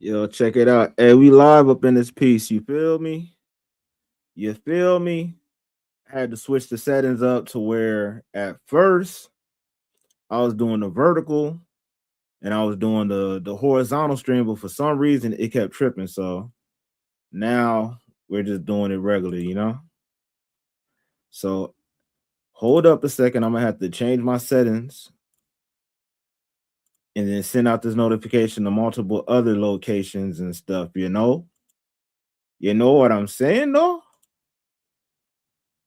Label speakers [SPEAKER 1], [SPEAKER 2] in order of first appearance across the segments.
[SPEAKER 1] Yo, check it out. Hey, we live up in this piece. You feel me? You feel me? Had to switch the settings up to where at first I was doing the vertical and I was doing the horizontal stream, but for some reason it kept tripping. So now we're just doing it regularly. So hold up a second. I'm gonna have to change my settings and then send out this notification to multiple other locations and stuff. You know what I'm saying though?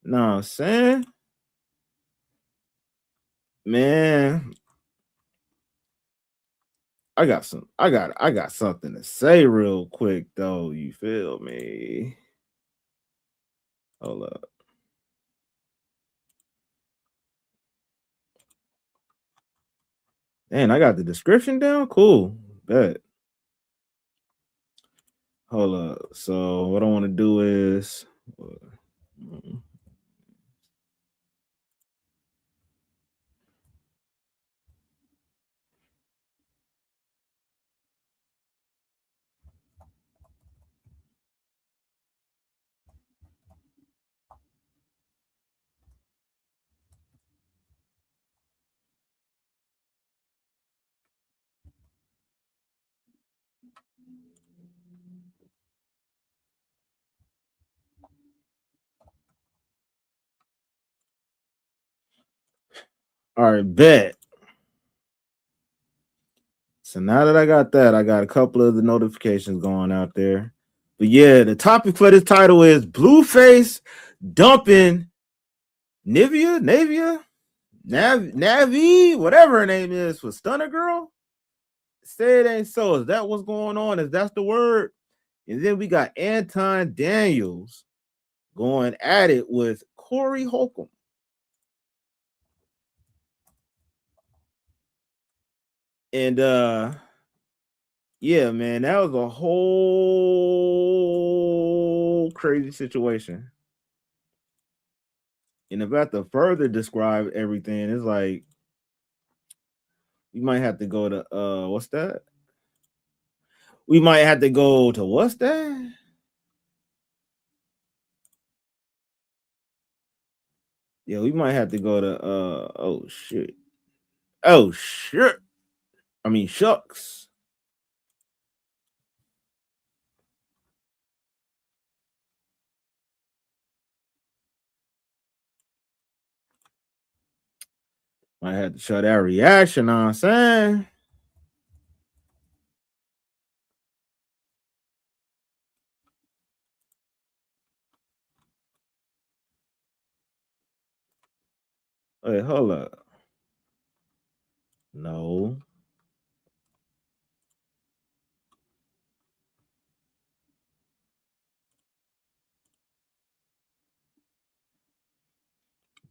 [SPEAKER 1] Know what I'm saying? Man, I got something to say real quick though. You feel me? Hold up. Man, I got the description down. Cool. Bet. Hold up. So what I want to do is all right, bet. So now that I got that, I got a couple of the notifications going out there. But yeah, the topic for this title is Blueface dumping Nevaeh, whatever her name is, for Stunna Girl. Say it ain't so. Is that what's going on? Is that's the word? And then we got Anton Daniels going at it with Corey Holcomb. And yeah, man, that was a whole crazy situation. And if I have to further describe everything, it's like you might have to go to what's that? We might have to go to what's that? Yeah, we might have to go to oh shit. Oh shit. I mean shucks. Might have to show that reaction, know what I'm saying? Wait, hold up. No.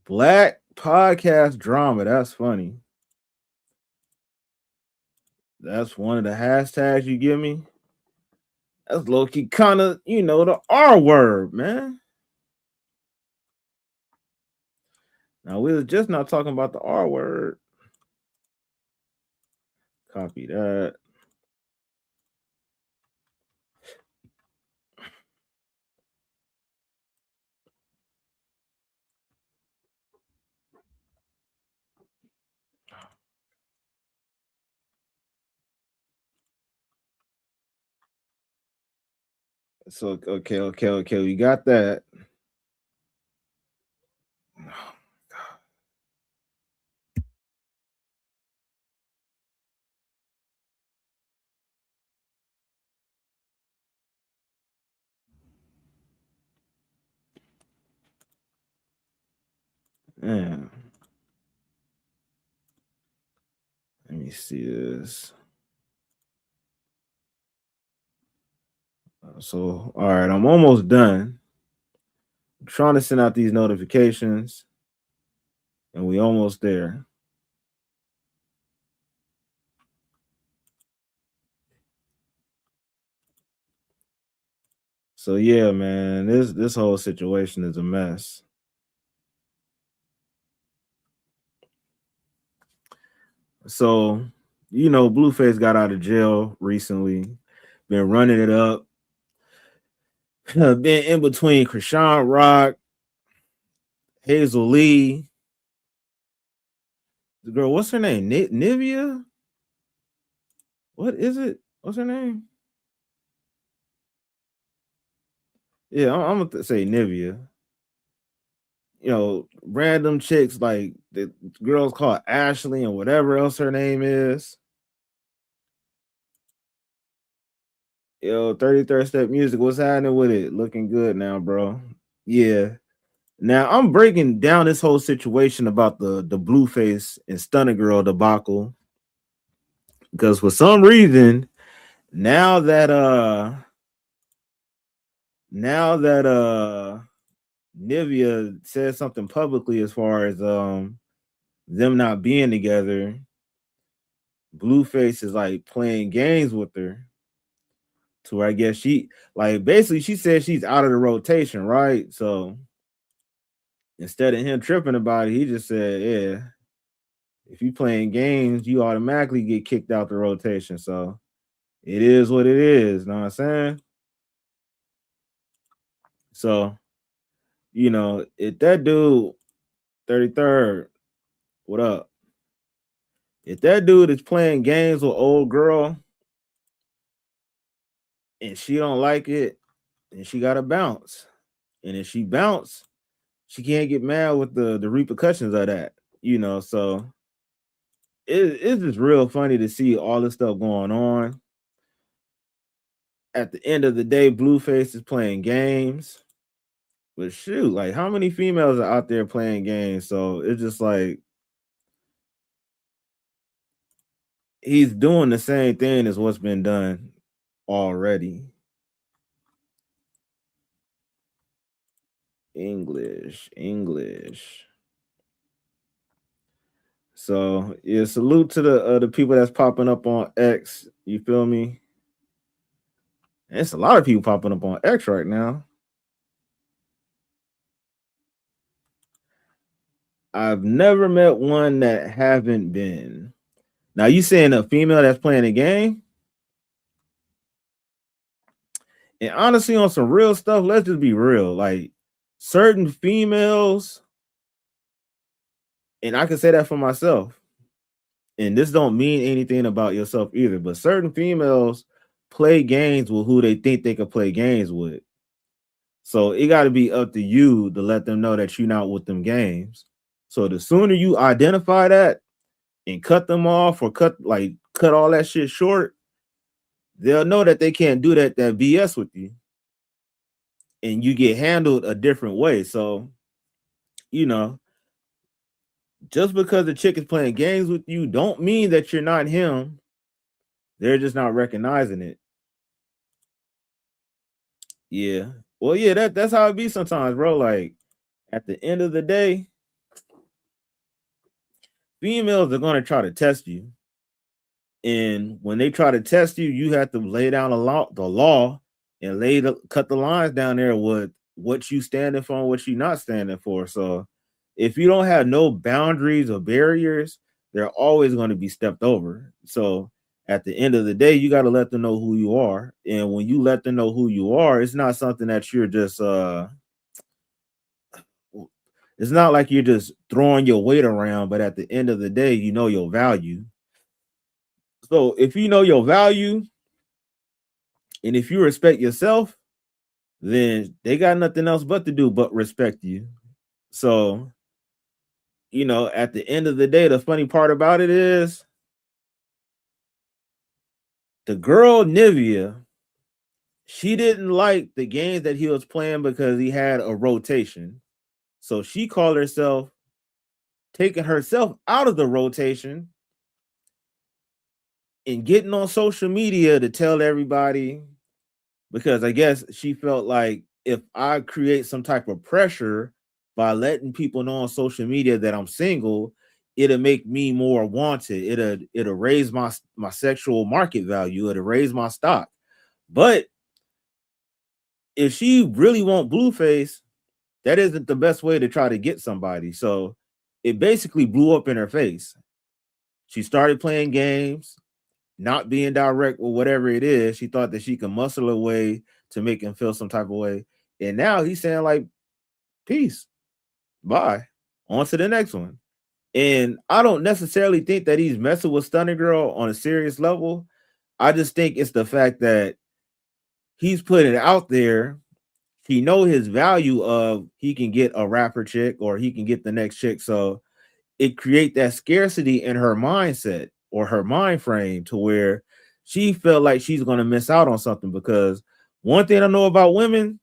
[SPEAKER 1] Black podcast drama. That's funny. That's one of the hashtags you give me. That's low key kind of, the R word, man. Now we was just not talking about the R word. Copy that. So okay. We got that. Man, let me see this. So, all right, I'm almost done. I'm trying to send out these notifications, and we almost there. So yeah, man, this whole situation is a mess. So, Blueface got out of jail recently, been running it up. Been in between Krishan Rock, Hazel Lee, the girl, what's her name? Nevaeh? What is it? What's her name? Yeah, I'm gonna say Nevaeh. Random chicks like the girls called Ashley and whatever else her name is. 33rd Step Music, what's happening with it? Looking good now, bro. Yeah. Now I'm breaking down this whole situation about the Blueface and Stunna Girl debacle because for some reason now that Nevaeh said something publicly as far as them not being together, Blueface is like playing games with her to where I guess she like basically she said she's out of the rotation, right? So instead of him tripping about it, he just said, yeah, if you playing games, you automatically get kicked out the rotation. So it is what it is, know what I'm saying? So, if that dude, 33rd, what up? If that dude is playing games with old girl and she don't like it, then she gotta bounce. And if she bounce, she can't get mad with the repercussions of that, so it's just real funny to see all this stuff going on. At the end of the day, Blueface is playing games. But shoot, like how many females are out there playing games? So it's just like he's doing the same thing as what's been done already. English. So yeah, salute to the people that's popping up on X. You feel me? And it's a lot of people popping up on X right now. I've never met one that haven't been. Now you saying a female that's playing a game? And honestly, on some real stuff, let's just be real. Like certain females, and I can say that for myself, and this don't mean anything about yourself either, but certain females play games with who they think they can play games with. So it got to be up to you to let them know that you're not with them games. So the sooner you identify that and cut them off or cut all that shit short, they'll know that they can't do that BS with you. And you get handled a different way. So, you know, just because the chick is playing games with you don't mean that you're not him. They're just not recognizing it. Yeah. Well, yeah, that's how it be sometimes, bro. Like at the end of the day, females are gonna try to test you. And when they try to test you, you have to lay down the law and cut the lines down there with what you standing for and what you not standing for. So if you don't have no boundaries or barriers, they're always going to be stepped over. So at the end of the day, you got to let them know who you are. And when you let them know who you are, it's not something that you're just it's not like you're just throwing your weight around, but at the end of the day, you know your value. So if you know your value and if you respect yourself, then they got nothing else but to do but respect you. So, at the end of the day, the funny part about it is the girl Nevaeh, she didn't like the games that he was playing because he had a rotation. So she called herself taking herself out of the rotation and getting on social media to tell everybody, because I guess she felt like if I create some type of pressure by letting people know on social media that I'm single, it'll make me more wanted. It'll raise my sexual market value. It'll raise my stock. But if she really want Blueface, that isn't the best way to try to get somebody. So it basically blew up in her face. She started playing games. not being direct with whatever it is. She thought that she could muscle her way to make him feel some type of way. And now he's saying, like, peace, bye, on to the next one. And I don't necessarily think that he's messing with Stunning Girl on a serious level. I just think it's the fact that he's putting it out there. He know his value of he can get a rapper chick or he can get the next chick. So it create that scarcity in her mindset or her mind frame to where she felt like she's going to miss out on something. Because one thing I know about women,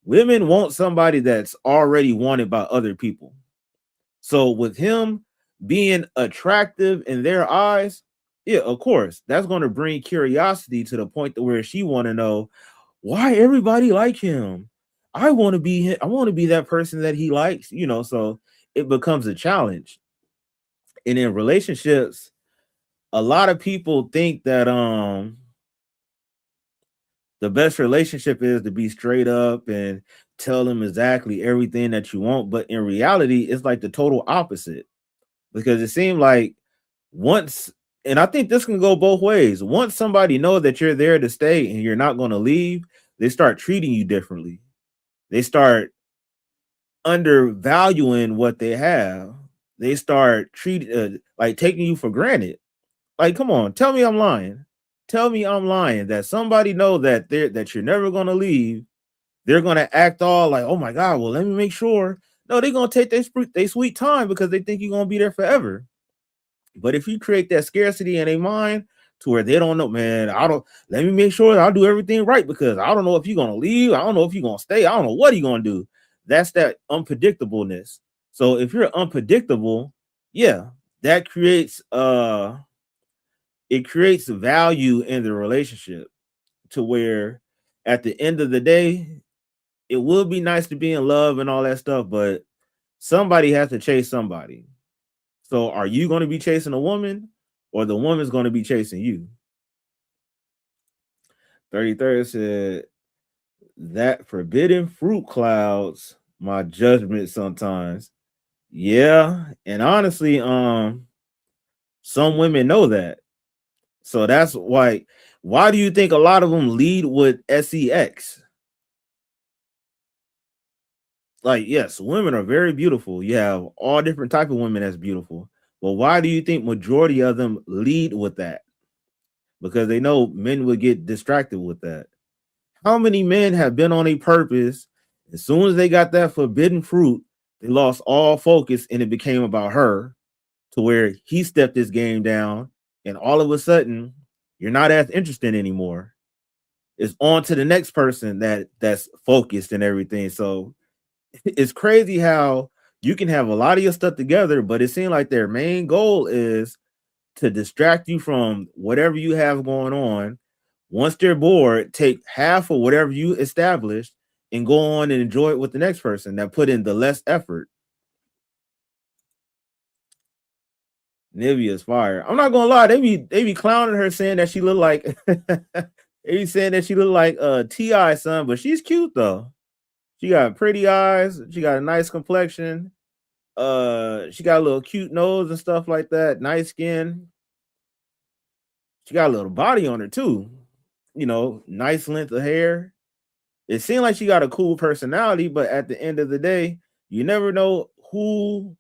[SPEAKER 1] women want somebody that's already wanted by other people. So with him being attractive in their eyes, yeah, of course, that's going to bring curiosity to the point to where she want to know why everybody like him. I want to be I want to be that person that he likes, you know, so it becomes a challenge. And in relationships, a lot of people think that the best relationship is to be straight up and tell them exactly everything that you want, but in reality, it's like the total opposite. Because it seemed like once, and I think this can go both ways. Once somebody know that you're there to stay and you're not going to leave, they start treating you differently. They start undervaluing what they have. They start treating like taking you for granted. Like, come on, tell me I'm lying. Tell me I'm lying that somebody know that you're never going to leave. They're going to act all like, oh my God, well, let me make sure. No, they're going to take their sweet time because they think you're going to be there forever. But if you create that scarcity in their mind to where they don't know, man, I don't, let me make sure that I'll do everything right because I don't know if you're going to leave. I don't know if you're going to stay. I don't know what you're going to do. That's that unpredictableness. So if you're unpredictable, yeah, that creates, it creates value in the relationship to where at the end of the day, it would be nice to be in love and all that stuff, but somebody has to chase somebody. So are you going to be chasing a woman or the woman's going to be chasing you? 33rd said that forbidden fruit clouds my judgment sometimes. Yeah, and honestly, some women know that. So that's why do you think a lot of them lead with sex? Like, yes, women are very beautiful. You have all different type of women that's beautiful. But why do you think majority of them lead with that? Because they know men would get distracted with that. How many men have been on a purpose? As soon as they got that forbidden fruit, they lost all focus and it became about her to where he stepped his game down. And all of a sudden, you're not as interested anymore. It's on to the next person that's focused and everything. So it's crazy how you can have a lot of your stuff together, but it seems like their main goal is to distract you from whatever you have going on. Once they're bored, take half of whatever you established and go on and enjoy it with the next person that put in the less effort. Nevaeh is fire. I'm not gonna lie, they be clowning her saying that she look like they be saying that she look like Ti son, but she's cute though. She got pretty eyes, she got a nice complexion, she got a little cute nose and stuff like that, nice skin. She got a little body on her too, you know, nice length of hair. It seemed like she got a cool personality, but at the end of the day, you never know who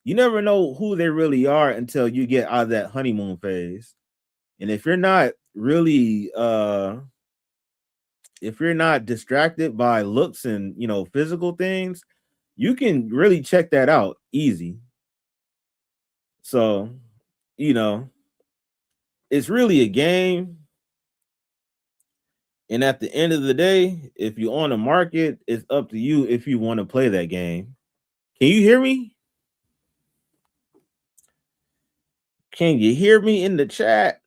[SPEAKER 1] they really are until you get out of that honeymoon phase. And if you're not distracted by looks and physical things, you can really check that out easy. So, you know, it's really a game. And at the end of the day, if you're on the market, it's up to you if you want to play that game. Can you hear me? Can you hear me in the chat?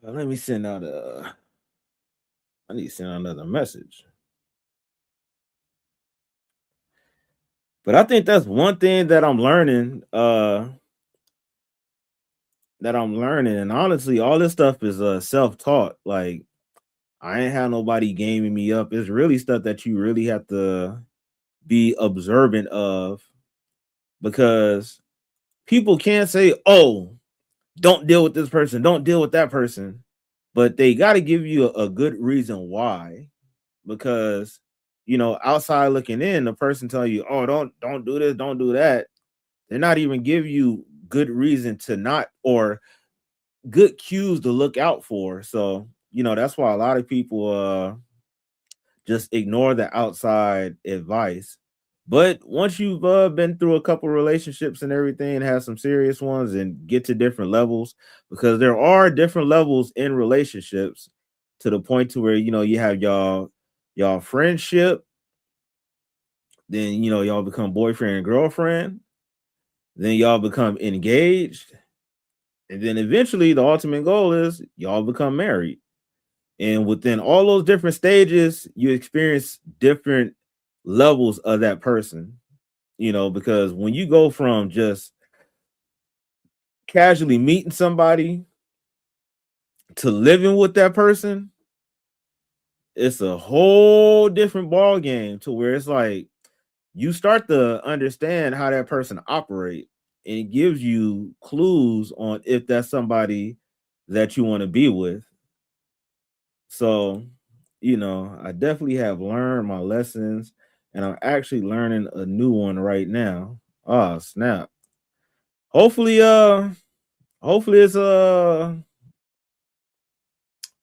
[SPEAKER 1] Let me send out I need to send out another message. But I think that's one thing that I'm learning. that I'm learning, and honestly, all this stuff is self-taught. Like I ain't had nobody gaming me up. It's really stuff that you really have to be observant of because people can't say, "Oh, don't deal with this person, don't deal with that person," but they got to give you a good reason why. Because outside looking in, the person tell you, "Oh, don't do this, don't do that." They're not even give you good reason to not or good cues to look out for. So that's why a lot of people just ignore the outside advice. But once you've been through a couple relationships and everything, and have some serious ones, and get to different levels, because there are different levels in relationships, to the point to where you have y'all friendship, then y'all become boyfriend and girlfriend, then y'all become engaged, and then eventually the ultimate goal is y'all become married. And within all those different stages, you experience different levels of that person, because when you go from just casually meeting somebody to living with that person, it's a whole different ball game, to where it's like you start to understand how that person operate, and it gives you clues on if that's somebody that you want to be with. So, I definitely have learned my lessons, and I'm actually learning a new one right now. Oh, snap. Hopefully, hopefully it's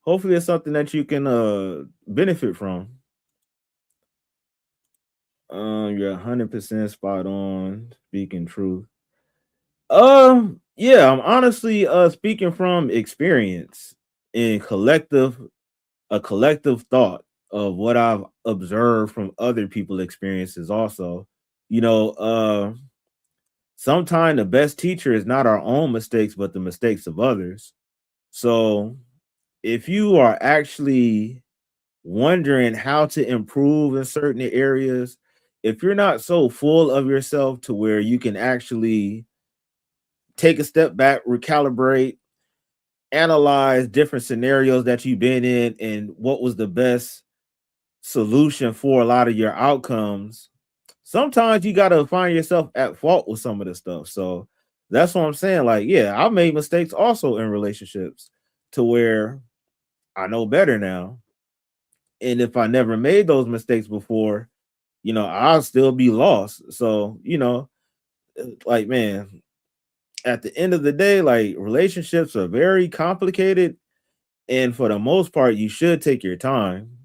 [SPEAKER 1] hopefully it's something that you can benefit from. You're 100% spot on, speaking truth. Yeah, I'm honestly speaking from experience and collective thought of what I've observed from other people's experiences also. You know, sometimes the best teacher is not our own mistakes, but the mistakes of others. So if you are actually wondering how to improve in certain areas, if you're not so full of yourself to where you can actually take a step back, recalibrate, analyze different scenarios that you've been in and what was the best solution for a lot of your outcomes, sometimes you got to find yourself at fault with some of the stuff. So that's what I'm saying. Like, yeah, I've made mistakes also in relationships, to where I know better now. And if I never made those mistakes before, I'll still be lost. So, like, man, at the end of the day, like, relationships are very complicated. And for the most part, you should take your time.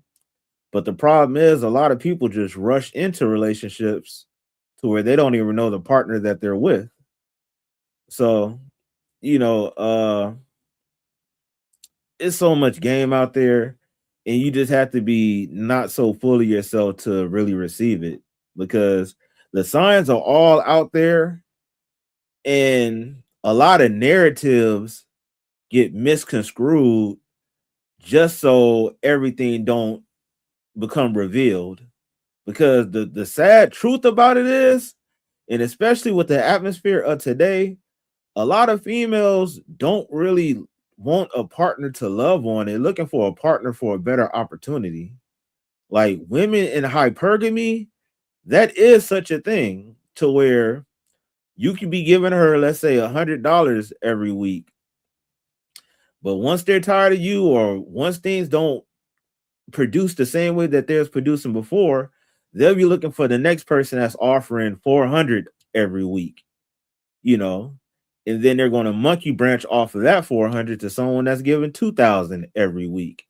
[SPEAKER 1] But the problem is, a lot of people just rush into relationships to where they don't even know the partner that they're with. So, you know, uh, it's so much game out there, and you just have to be not so full of yourself to really receive it, because the signs are all out there, and a lot of narratives get misconstrued just so everything don't become revealed. Because the sad truth about it is, and especially with the atmosphere of today, a lot of females don't really want a partner to love on. They're looking for a partner for a better opportunity. Like women in hypergamy, that is such a thing, to where you can be giving her, let's say, $100 every week. But once they're tired of you, or once things don't produce the same way that they was producing before, they'll be looking for the next person that's offering 400 every week, you know, and then they're going to monkey branch off of that 400 to someone that's giving 2,000 every week.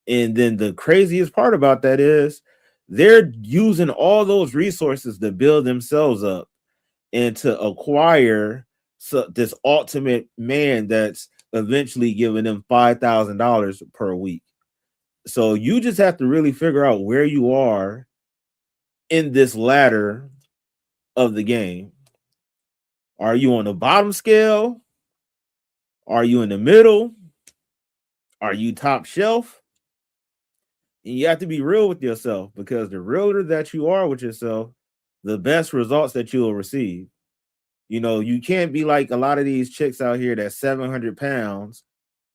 [SPEAKER 1] And then the craziest part about that is they're using all those resources to build themselves up and to acquire this ultimate man that's eventually giving them $5,000 per week. So you just have to really figure out where you are in this ladder of the game. Are you on the bottom scale? Are you in the middle? Are you top shelf? And you have to be real with yourself, because the realer that you are with yourself, the best results that you'll receive. You know, you can't be like a lot of these chicks out here that's 700 pounds,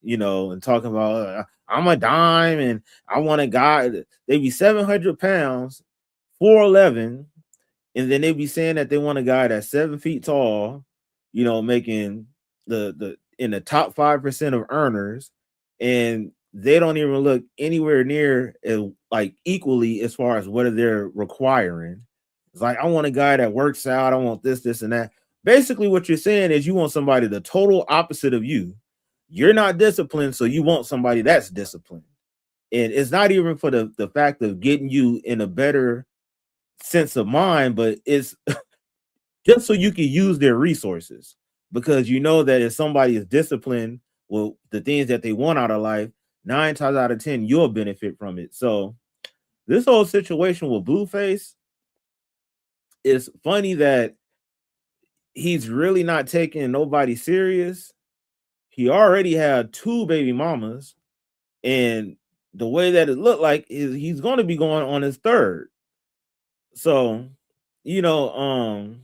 [SPEAKER 1] you know, and talking about I'm a dime and I want a guy. They be 700 pounds, 4'11, and then they be saying that they want a guy that's 7 feet tall, you know, making the in the top 5% of earners, and they don't even look anywhere near like equally as far as what they're requiring. It's like, I want a guy that works out, I want this, and that. Basically, what you're saying is you want somebody the total opposite of you. You're not disciplined, so you want somebody that's disciplined. And it's not even for the fact of getting you in a better sense of mind, but it's just so you can use their resources, because you know that if somebody is disciplined with the things that they want out of life, 9 times out of 10 you'll benefit from it. So this whole situation with Blueface, is funny that he's really not taking nobody serious. He already had 2 baby mamas, and the way that it looked like is he's going to be going on his third. So, you know,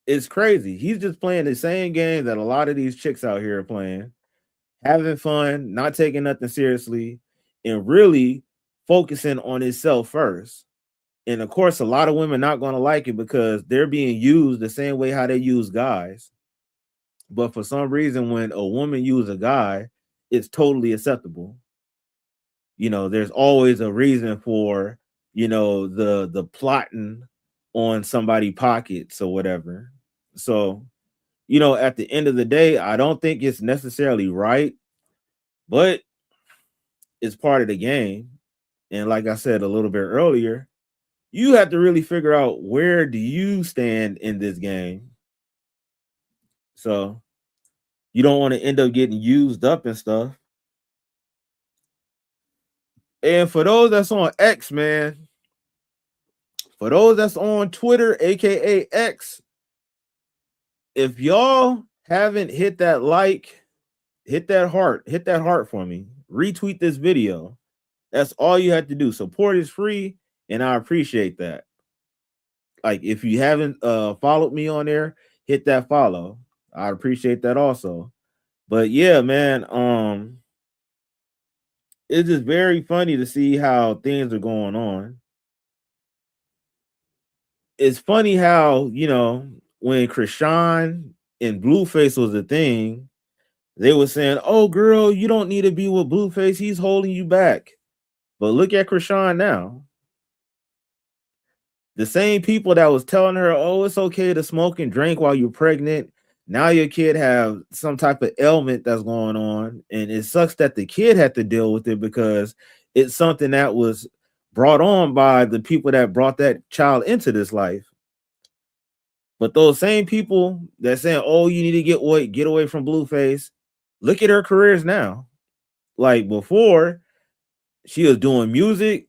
[SPEAKER 1] it's crazy. He's just playing the same game that a lot of these chicks out here are playing, having fun, not taking nothing seriously, and really focusing on himself first. And of course, a lot of women not going to like it because they're being used the same way how they use guys. But for some reason, when a woman uses a guy, it's totally acceptable. You know, there's always a reason for, you know, the plotting on somebody pockets or whatever. So, you know, at the end of the day, I don't think it's necessarily right, but it's part of the game. And like I said a little bit earlier, you have to really figure out, where do you stand in this game? So you don't want to end up getting used up and stuff. And for those that's on X, man, for those that's on Twitter, aka X, if y'all haven't hit that like, hit that heart for me. Retweet this video. That's all you have to do. Support is free, and I appreciate that. Like, if you haven't followed me on there, hit that follow. I appreciate that also. But yeah, man, it's just very funny to see how things are going on. It's funny how, you know, when Krishan and Blueface was a thing, they were saying, "Oh, girl, you don't need to be with Blueface. He's holding you back." But look at Krishan now. The same people that was telling her, "Oh, it's okay to smoke and drink while you're pregnant," now your kid have some type of ailment that's going on, and it sucks that the kid had to deal with it because it's something that was brought on by the people that brought that child into this life. But those same people that saying, "Oh, you need to get away from Blueface," look at her careers now. Like before, she was doing music.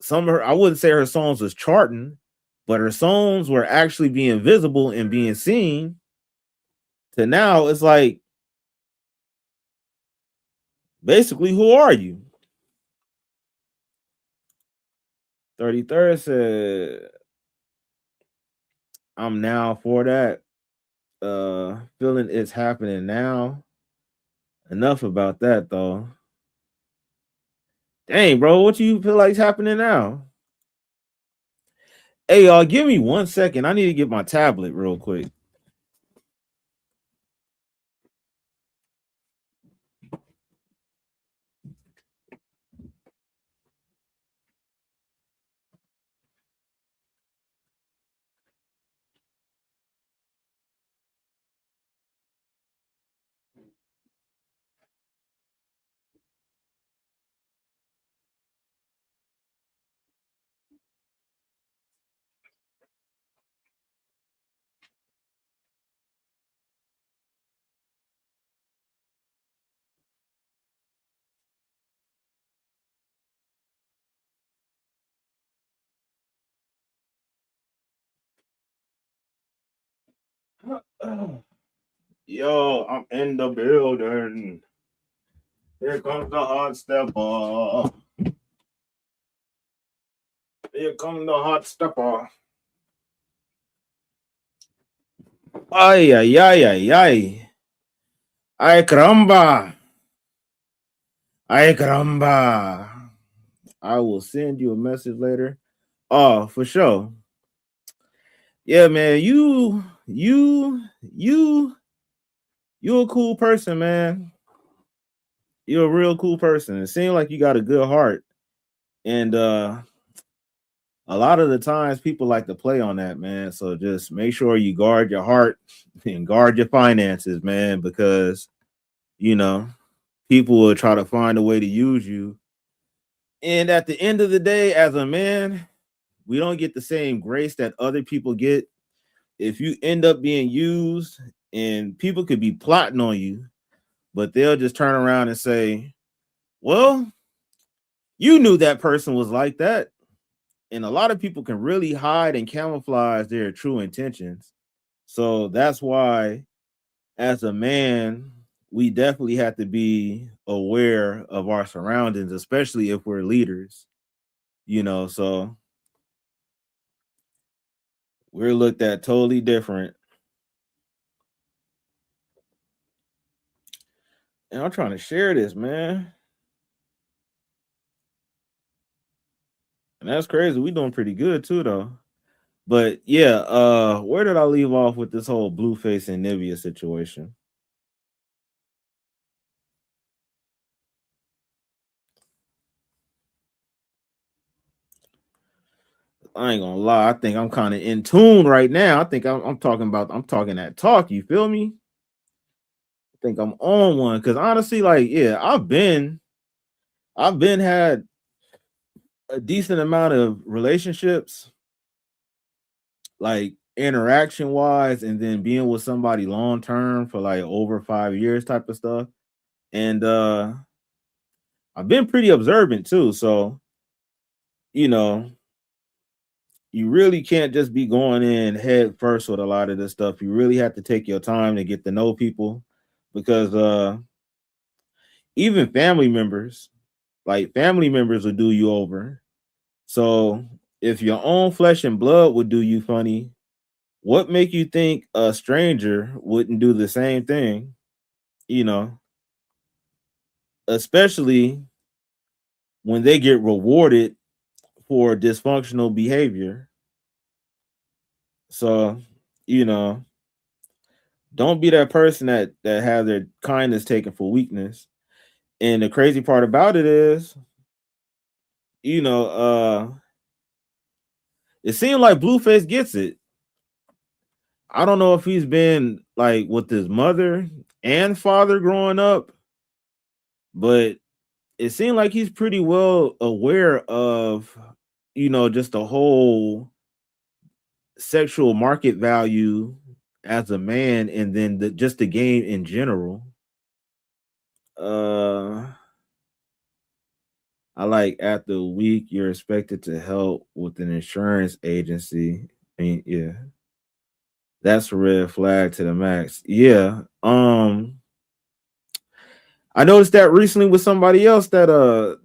[SPEAKER 1] Some of her, I wouldn't say her songs was charting, but her songs were actually being visible and being seen. To now, it's like, basically, who are you? 33rd said, "I'm now for that. Feeling it's happening now. Enough about that though." Dang, bro, what you feel like is happening now? Hey, y'all, give me 1 second. I need to get my tablet real quick. Yo, I'm in the building. Here comes the hot stepper. Here comes the hot stepper. Ay, ay, ay, ay, ay. Ay, caramba. Ay, caramba. I will send you a message later. Oh, for sure. Yeah, man. You a cool person, man. You're a real cool person. It seems like you got a good heart. And a lot of the times people like to play on that, man. So just make sure you guard your heart and guard your finances, man, because you know, people will try to find a way to use you. And at the end of the day, as a man, we don't get the same grace that other people get. If you end up being used, and people could be plotting on you, but they'll just turn around and say, well, you knew that person was like that. And a lot of people can really hide and camouflage their true intentions. So that's why, as a man, we definitely have to be aware of our surroundings, especially if we're leaders, so we're looked at totally different. And I'm trying to share this, man. And that's crazy. We doing pretty good too, though. But yeah, where did I leave off with this whole Blueface and Nevaeh situation? I ain't gonna lie. I think I'm kind of in tune right now. I think I'm talking that talk. You feel me? I think I'm on one because honestly, like, yeah, I've been had a decent amount of relationships, like interaction wise, and then being with somebody long term for like over 5 years type of stuff. And I've been pretty observant too. So, you know, you really can't just be going in head first with a lot of this stuff. You really have to take your time to get to know people because even family members will do you over. So if your own flesh and blood would do you funny, what make you think a stranger wouldn't do the same thing? You know, especially when they get rewarded for dysfunctional behavior. So, you know, don't be that person that has their kindness taken for weakness. And the crazy part about it is, you know, it seemed like Blueface gets it. I don't know if he's been like with his mother and father growing up, but it seemed like he's pretty well aware of, just the whole sexual market value as a man, and then just the game in general. Uh, I like after a week, you're expected to help with an insurance agency. I mean, yeah, that's a red flag to the max. Yeah. I noticed that recently with somebody else that I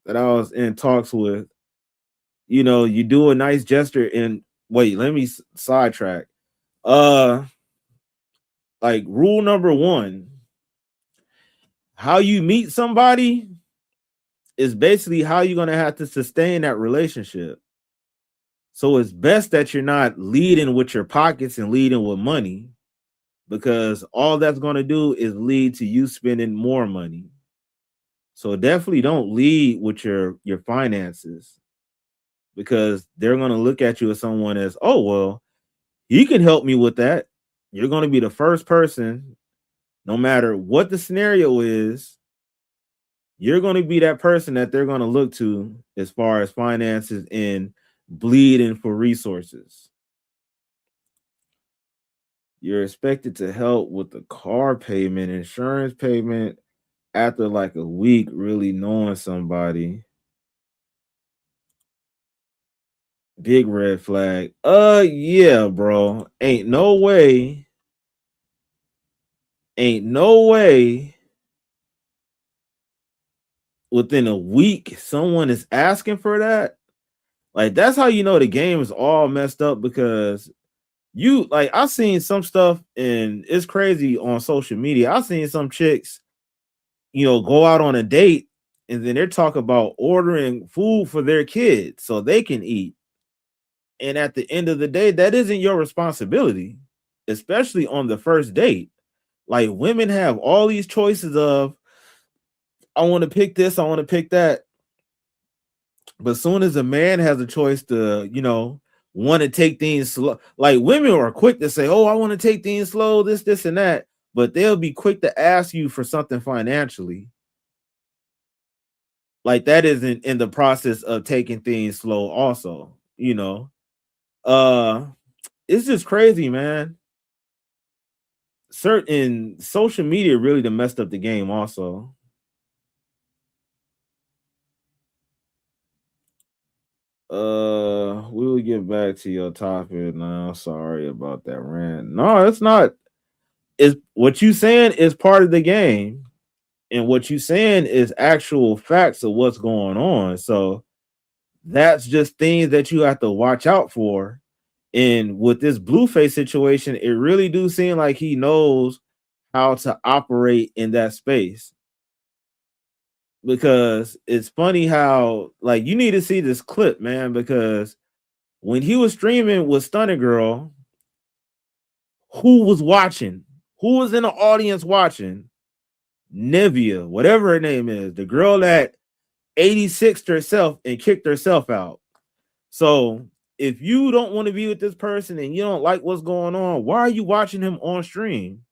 [SPEAKER 1] was in talks with. You do a nice gesture and wait, let me sidetrack. Uh like rule number 1, how you meet somebody is basically how you're going to have to sustain that relationship. So it's best that you're not leading with your pockets and leading with money, because all that's going to do is lead to you spending more money. So definitely don't lead with your finances, because they're going to look at you as someone as, oh, well, he can help me with that. You're going to be the first person, no matter what the scenario is, you're going to be that person that they're going to look to as far as finances and bleeding for resources. You're expected to help with the car payment, insurance payment after like a week really knowing somebody. Big red flag. Yeah, bro. Ain't no way within a week someone is asking for that. Like, that's how you know the game is all messed up, because You like I seen some stuff and it's crazy on social media. I seen some chicks, go out on a date and then they're talking about ordering food for their kids so they can eat. And at the end of the day, that isn't your responsibility, especially on the first date. Like women have all these choices of I want to pick this, I want to pick that. But as soon as a man has a choice to, want to take things slow, like women are quick to say, "Oh, I want to take things slow, this, and that," but they'll be quick to ask you for something financially. Like that isn't in the process of taking things slow, also, Uh, it's just crazy, man. Certain social media really done messed up the game, also. We will get back to your topic now. Sorry about that rant. No, it's not. Is what you saying is part of the game, and what you saying is actual facts of what's going on. So that's just things that you have to watch out for. And with this Blueface situation, it really do seem like he knows how to operate in that space. Because it's funny how like you need to see this clip, man, because when he was streaming with Stunna Girl, who was watching? Who was in the audience watching? Nevaeh, whatever her name is, the girl that 86'd herself and kicked herself out. So if you don't want to be with this person and you don't like what's going on, why are you watching him on stream?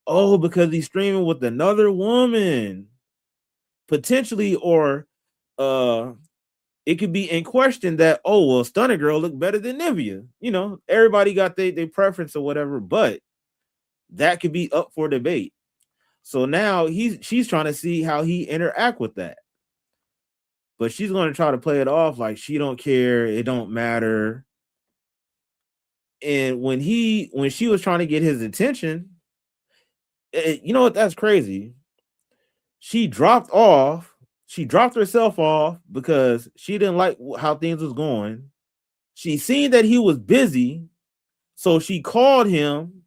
[SPEAKER 1] Oh, because he's streaming with another woman, potentially, or it could be in question that, oh, well, Stunner Girl look better than Nevaeh. Everybody got their preference or whatever, but that could be up for debate. So now she's trying to see how he interact with that. But she's going to try to play it off like she don't care, it don't matter. And when she was trying to get his attention, you know what? That's crazy. She dropped off. She dropped herself off because she didn't like how things was going. She seen that he was busy, so she called him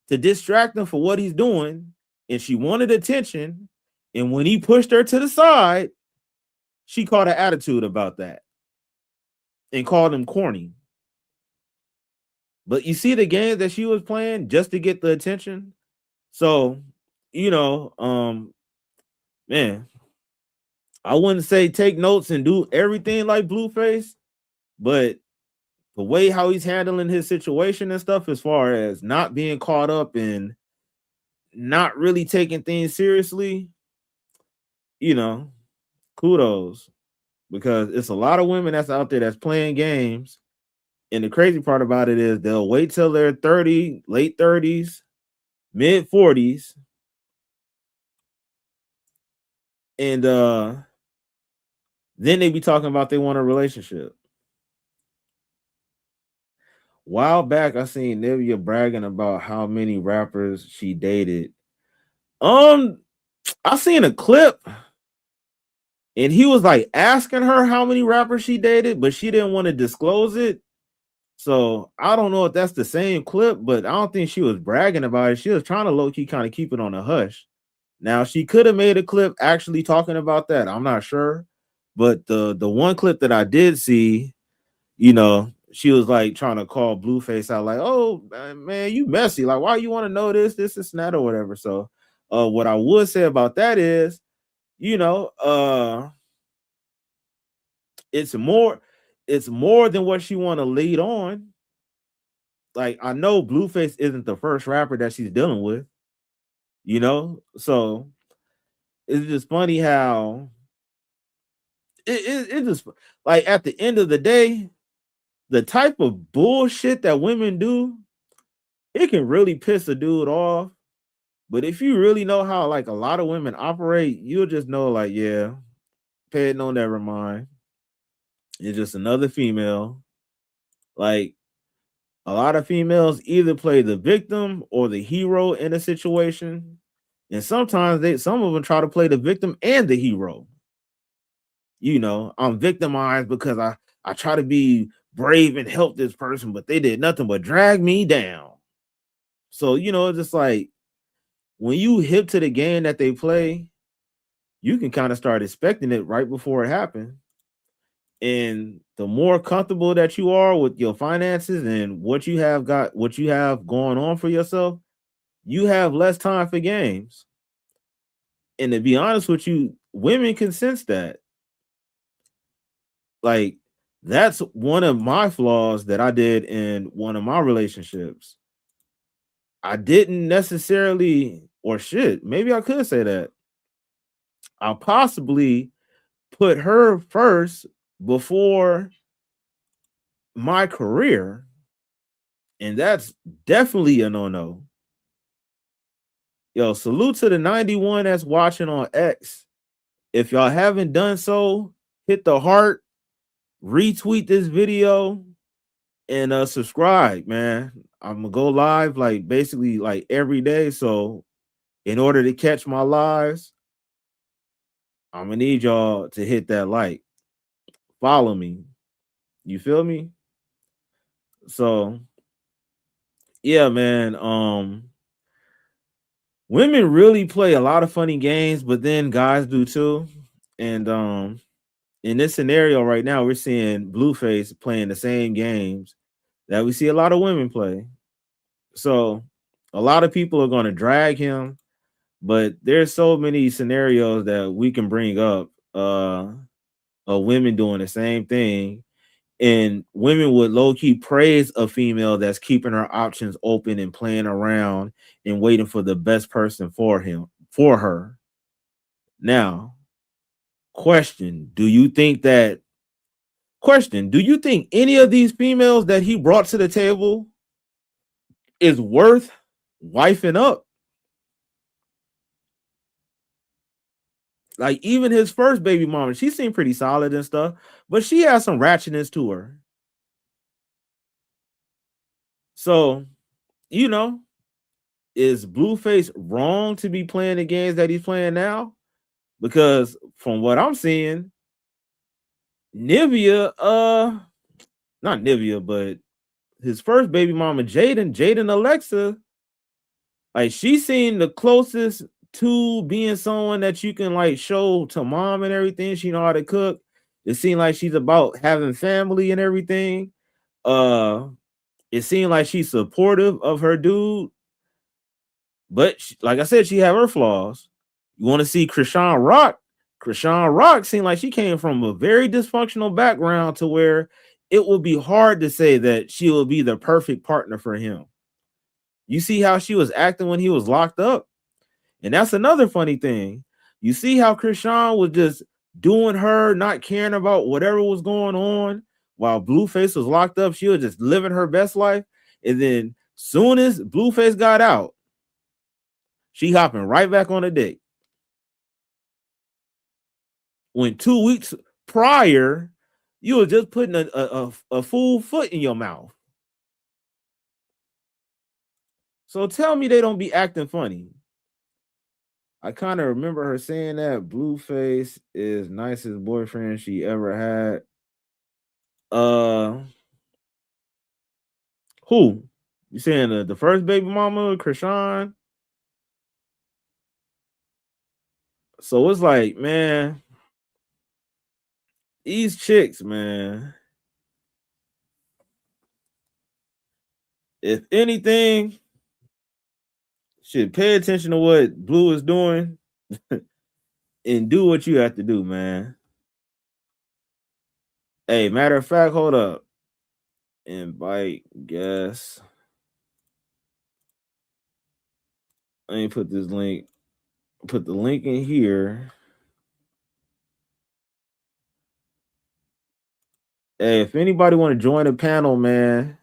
[SPEAKER 1] to distract him for what he's doing, and she wanted attention. And when he pushed her to the side, she caught an attitude about that and called him corny. But you see the game that she was playing just to get the attention. So, man, I wouldn't say take notes and do everything like Blueface, but the way how he's handling his situation and stuff, as far as not being caught up and not really taking things seriously, you know, kudos, because it's a lot of women that's out there that's playing games. And the crazy part about it is they'll wait till they're 30, late 30s, mid 40s, and then they be talking about they want a relationship. While back, I seen Nevaeh bragging about how many rappers she dated. I seen a clip and he was like asking her how many rappers she dated, but she didn't want to disclose it. So I don't know if that's the same clip, but I don't think she was bragging about it. She was trying to low-key kind of keep it on a hush. Now she could have made a clip actually talking about that. I'm not sure. But the one clip that I did see, she was like trying to call Blueface out, like, "Oh man, you messy. Like, why you want to know this, and that, or whatever." So, what I would say about that is, you know, it's more than what she want to lead on. Like, I know Blueface isn't the first rapper that she's dealing with, so it's just funny how it just like at the end of the day, the type of bullshit that women do, it can really piss a dude off. But if you really know how like a lot of women operate, you'll just know, like, yeah, pay it no, never mind. It's just another female. Like, a lot of females either play the victim or the hero in a situation. And sometimes some of them try to play the victim and the hero. I'm victimized because I try to be brave and help this person, but they did nothing but drag me down. So, just like when you hip to the game that they play, you can kind of start expecting it right before it happened. And the more comfortable that you are with your finances and what you have going on for yourself, you have less time for games. And to be honest with you, women can sense that. Like, that's one of my flaws that I did in one of my relationships. I didn't necessarily, or shit, maybe I could say that. I possibly put her first before my career, and that's definitely a no-no. Yo, salute to the 91 that's watching on X. If y'all haven't done so, hit the heart, retweet this video, and subscribe, man. I'm gonna go live like basically like every day. So in order to catch my lives, I'm gonna need y'all to hit that like. Follow me. You feel me? So yeah, man. Women really play a lot of funny games, but then guys do too. And in this scenario right now, we're seeing Blueface playing the same games that we see a lot of women play. So a lot of people are going to drag him, but there's so many scenarios that we can bring up of women doing the same thing. And women would low-key praise a female that's keeping her options open and playing around and waiting for the best person for her. Now, do you think any of these females that he brought to the table is worth wifing up? Like, even his first baby mama, she seemed pretty solid and stuff, but she has some ratchetness to her. So, you know, is Blueface wrong to be playing the games that he's playing now? Because from what I'm seeing, Nevaeh, not Nevaeh, but his first baby mama, Jaden Alexa, like she seemed the closest to being someone that you can like show to mom and everything. She know how to cook. It seemed like she's about having family and everything. Uh, it seemed like she's supportive of her dude, but like I said, she have her flaws. You want to see Krishan Rock? Krishan Rock seemed like she came from a very dysfunctional background to where it would be hard to say that she will be the perfect partner for him. You see how she was acting when he was locked up? And that's another funny thing. You see how Krishan was just doing her, not caring about whatever was going on while Blueface was locked up. She was just living her best life. And then soon as Blueface got out, she hopping right back on a date. When 2 weeks prior, you were just putting a full foot in your mouth. So tell me they don't be acting funny. I kind of remember her saying that Blueface is nicest boyfriend she ever had. Uh, who? You saying the first baby mama, Krishan? So it's like, man, these chicks, man. If anything, should pay attention to what Blue is doing and do what you have to do, man. Hey, matter of fact, hold up. Invite guess. Let me put this link. Put the link in here. Hey, if anybody want to join the panel, man,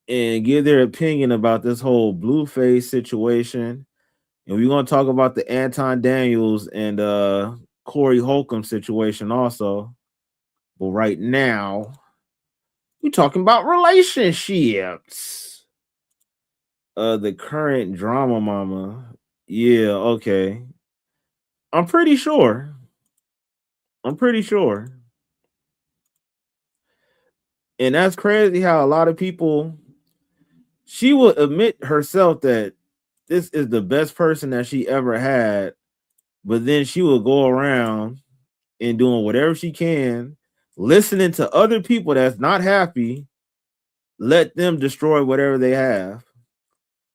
[SPEAKER 1] and give their opinion about this whole Blueface situation, and we're gonna talk about the Anton Daniels and Corey Holcomb situation also. But right now, we're talking about relationships. The current drama mama. Yeah, okay. I'm pretty sure. I'm pretty sure. And that's crazy how a lot of people, she will admit herself that this is the best person that she ever had, but then she will go around and doing whatever she can, listening to other people that's not happy, let them destroy whatever they have.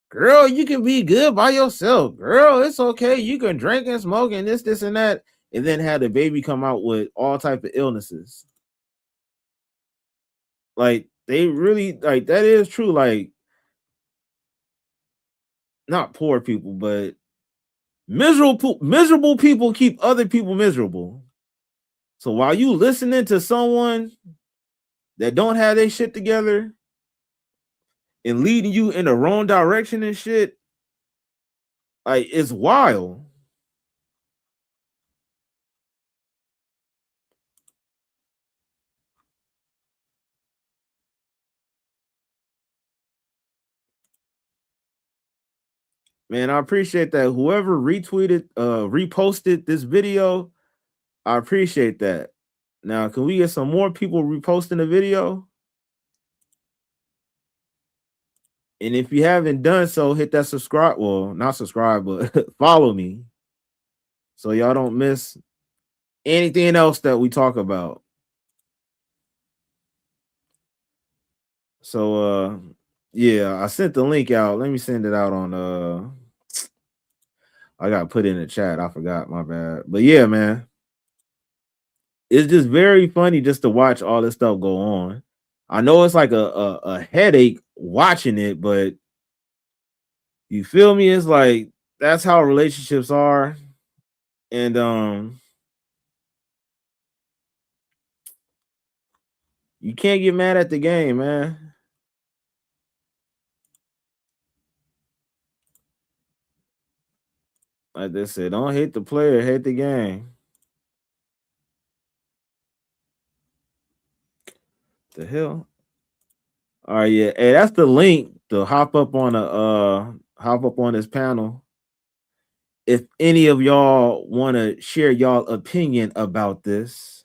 [SPEAKER 1] Girl, you can be good by yourself. Girl, it's okay. You can drink and smoke and this, and that, and then have the baby come out with all type of illnesses. Like they really like that is true. Like not poor people, but miserable people keep other people miserable. So while you listening to someone that don't have their shit together and leading you in the wrong direction and shit, like it's wild. Man, I appreciate that. Whoever reposted this video, I appreciate that. Now, can we get some more people reposting the video? And if you haven't done so, hit that subscribe. Well, not subscribe, but follow me so y'all don't miss anything else that we talk about. So yeah, I sent the link out. Let me send it out on I got put in the chat. I forgot, my bad. But yeah, man. It's just very funny just to watch all this stuff go on. I know it's like a headache watching it, but you feel me? It's like that's how relationships are. And you can't get mad at the game, man. Like they said, don't hate the player, hate the game. The hell? All right, yeah. Hey, that's the link to hop up on this panel. If any of y'all want to share y'all opinion about this,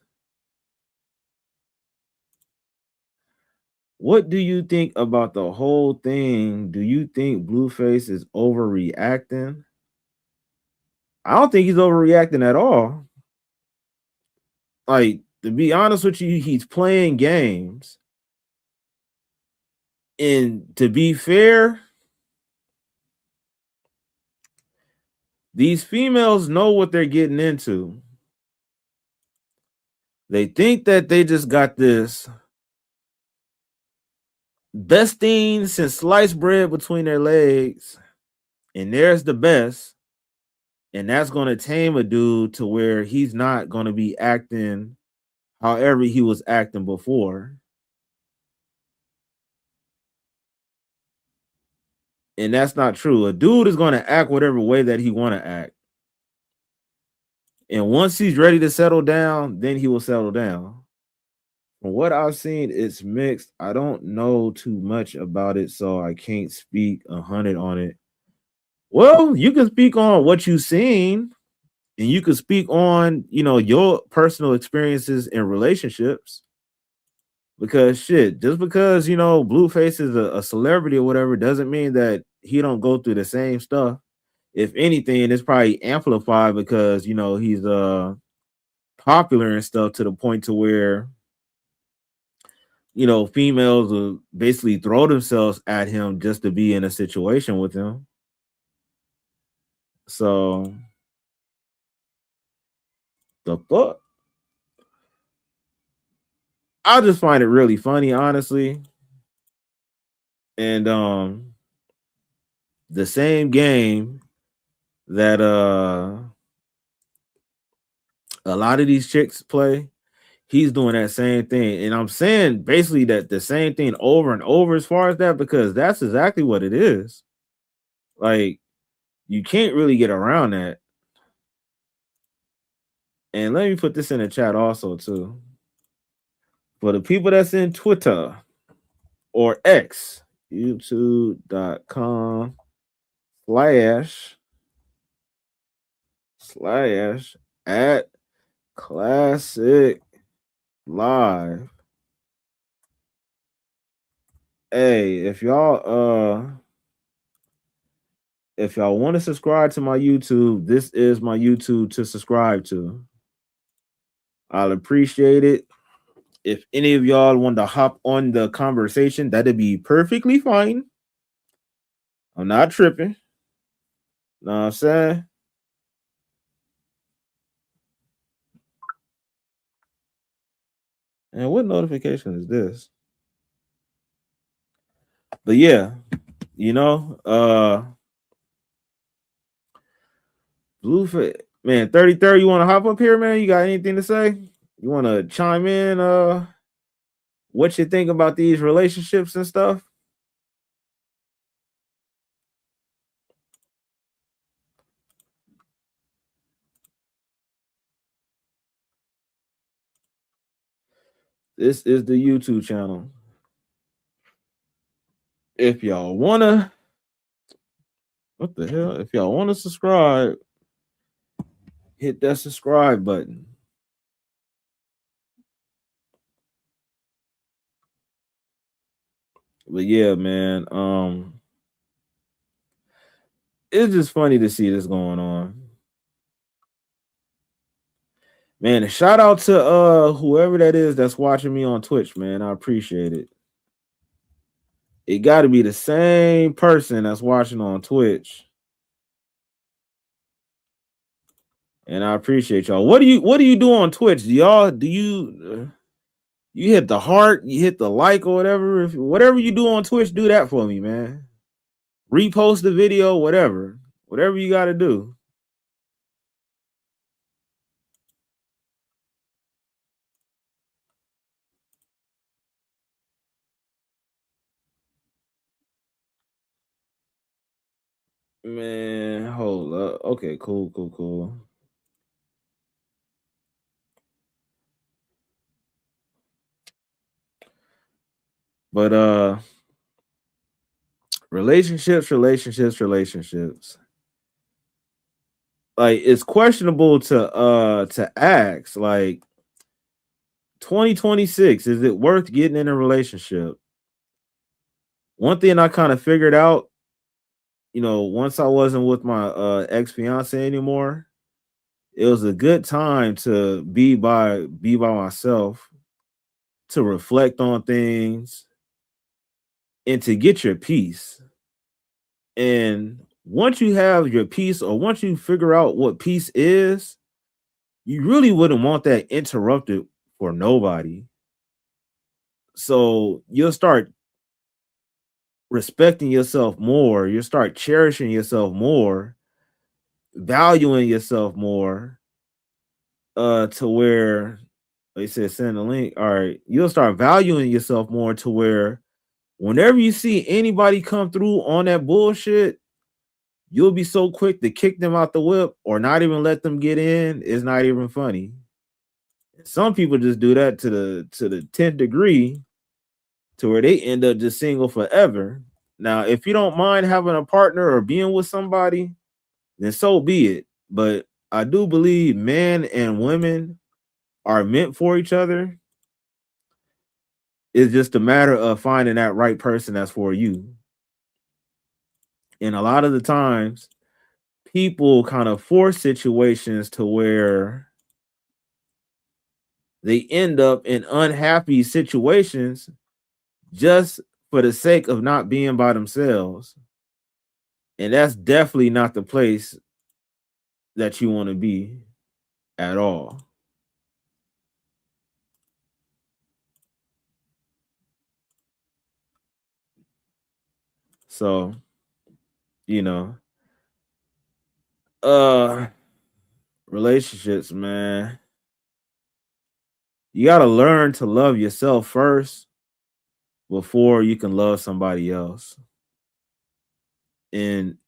[SPEAKER 1] what do you think about the whole thing? Do you think Blueface is overreacting? I don't think he's overreacting at all. Like, to be honest with you, he's playing games. And to be fair, these females know what they're getting into. They think that they just got this best thing since sliced bread between their legs, and there's the best. And that's going to tame a dude to where he's not going to be acting however he was acting before. And that's not true. A dude is going to act whatever way that he want to act. And once he's ready to settle down, then he will settle down. From what I've seen, it's mixed. I don't know too much about it, so I can't speak 100 on it. Well, you can speak on what you've seen, and you can speak on, your personal experiences in relationships. Because shit, just because Blueface is a celebrity or whatever doesn't mean that he don't go through the same stuff. If anything, it's probably amplified because he's popular and stuff to the point to where females will basically throw themselves at him just to be in a situation with him. So the fuck, I just find it really funny, honestly. And the same game that a lot of these chicks play, he's doing that same thing. And I'm saying basically that the same thing over and over as far as that, because that's exactly what it is. Like, you can't really get around that. And let me put this in the chat also too. For the people that's in Twitter or X, youtube.com slash at Klasic Live. Hey, if y'all want to subscribe to my YouTube, this is my YouTube to subscribe to. I'll appreciate it. If any of y'all want to hop on the conversation, that'd be perfectly fine. I'm not tripping. Know what I'm saying? And what notification is this? But yeah, you know, Blueface, man, 33rd, you want to hop up here, man? You got anything to say? You want to chime in? What you think about these relationships and stuff? This is the YouTube channel. If y'all wanna, what the hell? If y'all wanna subscribe, hit that subscribe button. But yeah, man, it's just funny to see this going on. Man, a shout out to whoever that is that's watching me on Twitch, man. I appreciate it. It got to be the same person that's watching on Twitch. And I appreciate y'all. What do you do on Twitch? Do you you hit the heart, you hit the like or whatever? If whatever you do on Twitch, do that for me, man. Repost the video, whatever. Whatever you got to do. Man, hold up. Okay, cool. But relationships. Like it's questionable to ask, like 2026, is it worth getting in a relationship? One thing I kind of figured out, once I wasn't with my ex-fiance anymore, it was a good time to be by myself, to reflect on things and to get your peace. And once you have your peace, or once you figure out what peace is, you really wouldn't want that interrupted for nobody. So you'll start respecting yourself more, you'll start cherishing yourself more, valuing yourself more, to where they said send a link. All right, you'll start valuing yourself more to where whenever you see anybody come through on that bullshit, you'll be so quick to kick them out the whip or not even let them get in. It's not even funny. Some people just do that to the 10th degree, to where they end up just single forever. Now, if you don't mind having a partner or being with somebody, then so be it. But I do believe men and women are meant for each other. It's just a matter of finding that right person that's for you. And a lot of the times, people kind of force situations to where they end up in unhappy situations just for the sake of not being by themselves. And that's definitely not the place that you want to be at all. So, you know, uh relationships, man. You got to learn to love yourself first before you can love somebody else. And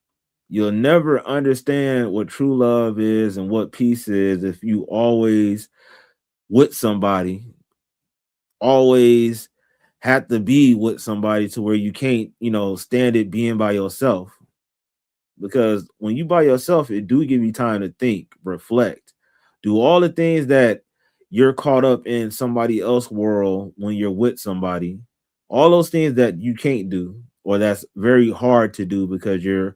[SPEAKER 1] you'll never understand what true love is and what peace is if you always with somebody, always have to be with somebody to where you can't, stand it being by yourself. Because when you by yourself, it do give you time to think, reflect, do all the things that you're caught up in somebody else's world when you're with somebody. all those things that you can't do or that's very hard to do because your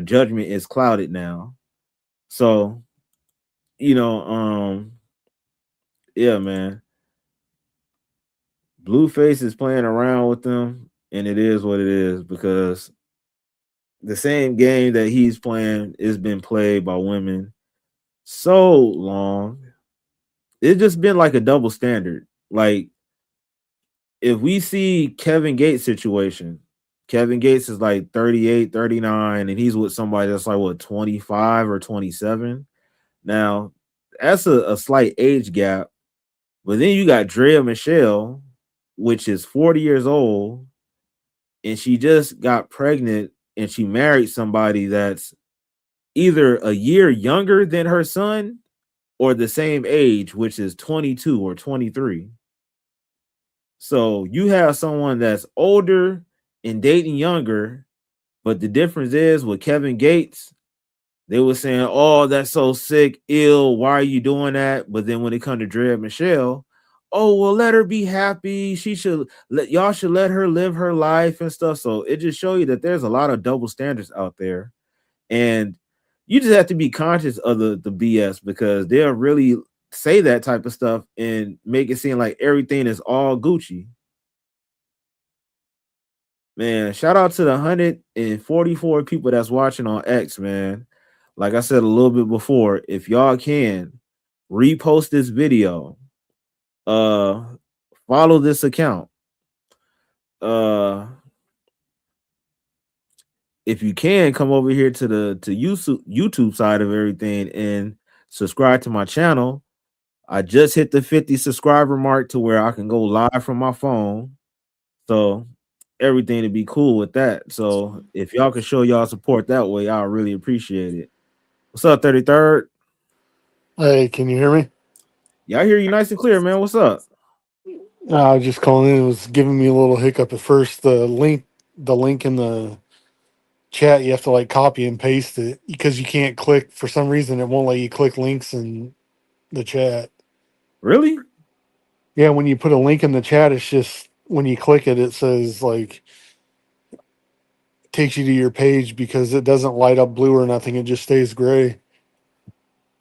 [SPEAKER 1] judgment is clouded now. So, you know, yeah, man. Blueface is playing around with them, and it is what it is because the same game that he's playing is been played by women so long. It's just been like a double standard. Like if we see Kevin Gates situation, Kevin Gates is like 38, 39, and he's with somebody that's like what 25 or 27. Now, that's a slight age gap. But then you got Drea Michelle, which is 40 years old, and she just got pregnant and she married somebody that's either a year younger than her son or the same age, which is 22 or 23. So you have someone that's older and dating younger, but the difference is with Kevin Gates, they were saying, "Oh, that's so sick, ill. Why are you doing that?" But then when it comes to Drea Michelle, oh well, let her be happy. She should let y'all should let her live her life and stuff. So it just show you that there's a lot of double standards out there, and you just have to be conscious of the BS because they'll really say that type of stuff and make it seem like everything is all Gucci. Man, shout out to the 144 people that's watching on X, man. Like I said a little bit before, if y'all can repost this video, uh follow this account. Uh if you can come over here to the to YouTube side of everything and subscribe to my channel. I just hit the 50 subscriber mark to where I can go live from my phone. So everything to be cool with that. So if y'all can show y'all support that way, I'll really appreciate it. What's up, 33rd?
[SPEAKER 2] Hey, can you hear me?
[SPEAKER 1] Yeah, I hear you nice and clear, man. What's up?
[SPEAKER 2] I was just calling in. It was giving me a little hiccup at first. The link in the chat, you have to like copy and paste it because you can't click. For some reason, it won't let you click links in the chat.
[SPEAKER 1] Really?
[SPEAKER 2] Yeah, when you put a link in the chat, it's just when you click it, it says like takes you to your page because it doesn't light up blue or nothing. It just stays gray.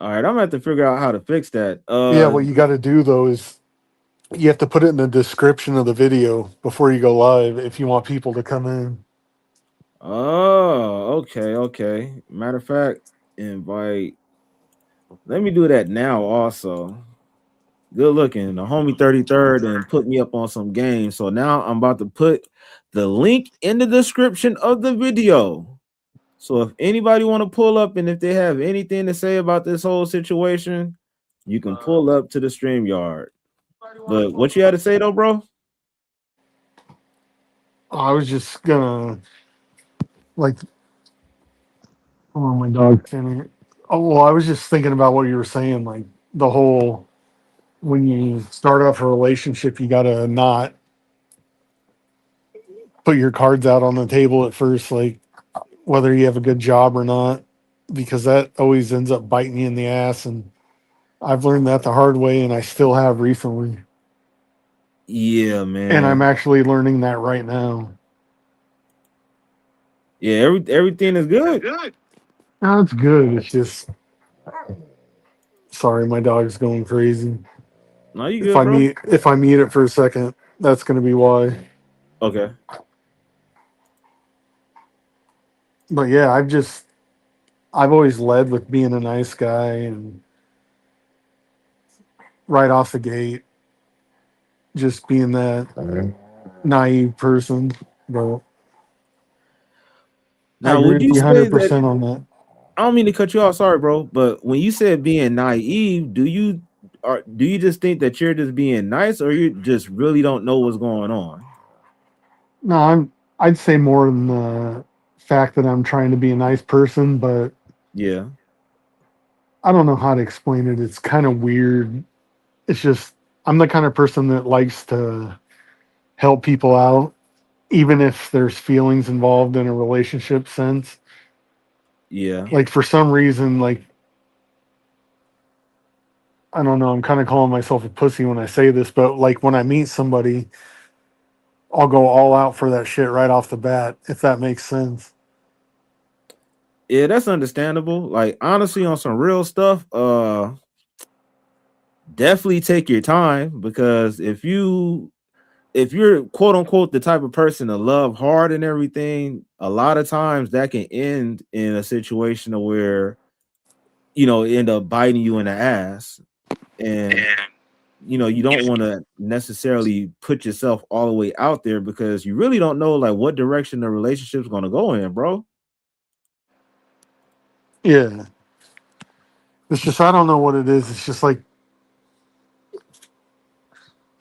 [SPEAKER 1] All right, I'm gonna have to figure out how to fix that.
[SPEAKER 2] Yeah, what you got to do though is you have to put it in the description of the video before you go live if you want people to come in.
[SPEAKER 1] Oh, okay, okay. Matter of fact, invite. Let me do that now also. Good looking. The homie 33rd and put me up on some games. So now I'm about to put the link in the description of the video. So if anybody want to pull up and if they have anything to say about this whole situation, you can pull up to the stream yard. But what you had to say though, bro?
[SPEAKER 2] I was just gonna like, oh my dog. Oh well, I was just thinking about what you were saying, like the whole when you start off a relationship, you gotta not put your cards out on the table at first, like whether you have a good job or not, because that always ends up biting you in the ass. And I've learned that the hard way, and I still have recently.
[SPEAKER 1] Yeah,
[SPEAKER 2] And I'm
[SPEAKER 1] man.
[SPEAKER 2] actually learning that right now.
[SPEAKER 1] Yeah, everything is good.
[SPEAKER 2] That's good. It's just sorry, my dog's going crazy.
[SPEAKER 1] No, you
[SPEAKER 2] If
[SPEAKER 1] good,
[SPEAKER 2] I
[SPEAKER 1] bro.
[SPEAKER 2] meet if I mute it for a second, that's gonna be why.
[SPEAKER 1] Okay.
[SPEAKER 2] But yeah, I've always led with being a nice guy and right off the gate, just being that naive person. But I
[SPEAKER 1] Now,
[SPEAKER 2] agree
[SPEAKER 1] would
[SPEAKER 2] with
[SPEAKER 1] you
[SPEAKER 2] you
[SPEAKER 1] say that
[SPEAKER 2] 100% on that.
[SPEAKER 1] I don't mean to cut you off, sorry, bro, but when you said being naive, do you just think that you're just being nice or you just really don't know what's going on?
[SPEAKER 2] No, I'd say more than the fact that I'm trying to be a nice person, but
[SPEAKER 1] Yeah.
[SPEAKER 2] I don't know how to explain it. It's kind of weird. It's just I'm the kind of person that likes to help people out, even if there's feelings involved in a relationship sense.
[SPEAKER 1] Yeah.
[SPEAKER 2] Like for some reason, like I don't know, I'm kind of calling myself a pussy when I say this, but like when I meet somebody, I'll go all out for that shit right off the bat, if that makes sense.
[SPEAKER 1] Yeah, that's understandable. Like honestly, on some real stuff, definitely take your time because if you're quote unquote the type of person to love hard and everything, a lot of times that can end in a situation of where end up biting you in the ass. And you don't want to necessarily put yourself all the way out there because you really don't know like what direction the relationship's gonna go in, bro.
[SPEAKER 2] Yeah. It's just I don't know what it is. It's just like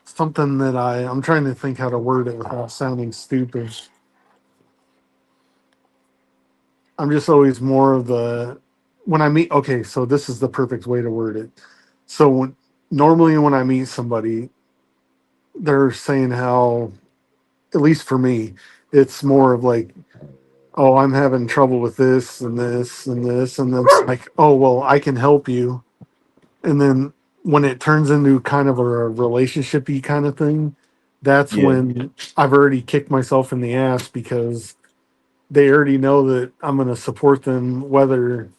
[SPEAKER 2] something that I'm trying to think how to word it without sounding stupid. I'm just always more of the when I meet. Okay, so this is the perfect way to word it. So normally when I meet somebody, they're saying how, at least for me, it's more of like, oh, I'm having trouble with this and this and this, and then it's like, oh, well, I can help you. And then when it turns into kind of a relationshipy kind of thing, that's
[SPEAKER 1] Yeah.
[SPEAKER 2] when I've already kicked myself in the ass because they already know that I'm going to support them whether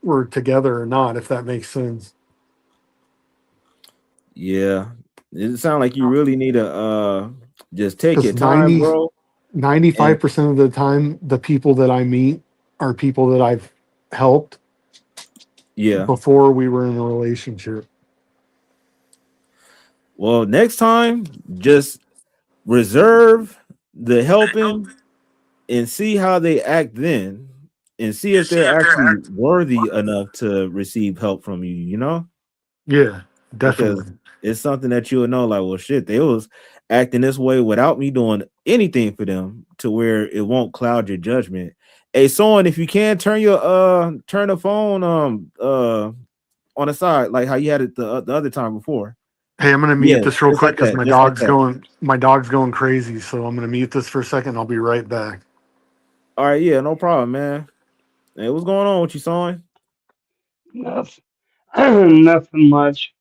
[SPEAKER 2] we're together or not, if that makes sense.
[SPEAKER 1] Yeah. It sounds like you really need to just take your
[SPEAKER 2] Because
[SPEAKER 1] time, bro. And
[SPEAKER 2] 95% of the time, the people that I meet are people that I've helped
[SPEAKER 1] yeah.
[SPEAKER 2] before we were in a relationship.
[SPEAKER 1] Well, next time, just reserve the helping and see how they act then and see if they're actually worthy enough to receive help from you,
[SPEAKER 2] Yeah,
[SPEAKER 1] because
[SPEAKER 2] definitely.
[SPEAKER 1] it's something that you'll know like, well, shit, they was acting this way without me doing anything for them to where it won't cloud your judgment. Hey, son, if you can turn the phone on the side like how you had it the other time before.
[SPEAKER 2] Hey, I'm gonna mute
[SPEAKER 1] Yeah,
[SPEAKER 2] this real
[SPEAKER 1] just
[SPEAKER 2] quick
[SPEAKER 1] like
[SPEAKER 2] because
[SPEAKER 1] that, just like that.
[SPEAKER 2] my dog's going crazy. So I'm gonna mute this for a second. I'll be right back.
[SPEAKER 1] All right, yeah, no problem, man. Hey, what's going on with you, son?
[SPEAKER 3] Nothing, nothing much.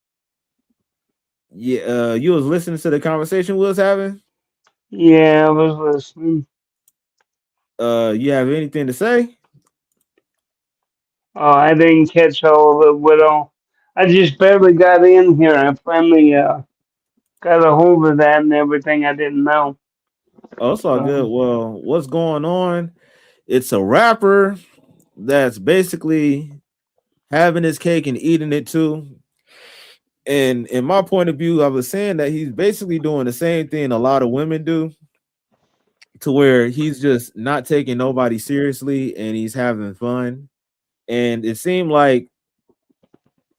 [SPEAKER 1] Yeah, you was listening to the conversation we was having.
[SPEAKER 3] Yeah, I was listening.
[SPEAKER 1] You have anything to say?
[SPEAKER 3] Oh, I didn't catch all of it, Widow. I just barely got in here. I finally got a hold of that and everything I didn't know.
[SPEAKER 1] Oh, it's all good.
[SPEAKER 3] So,
[SPEAKER 1] Well, what's going on? It's a rapper that's basically having his cake and eating it too. And in my point of view, I was saying that he's basically doing the same thing a lot of women do, to where he's just not taking nobody seriously and he's having fun. And it seemed like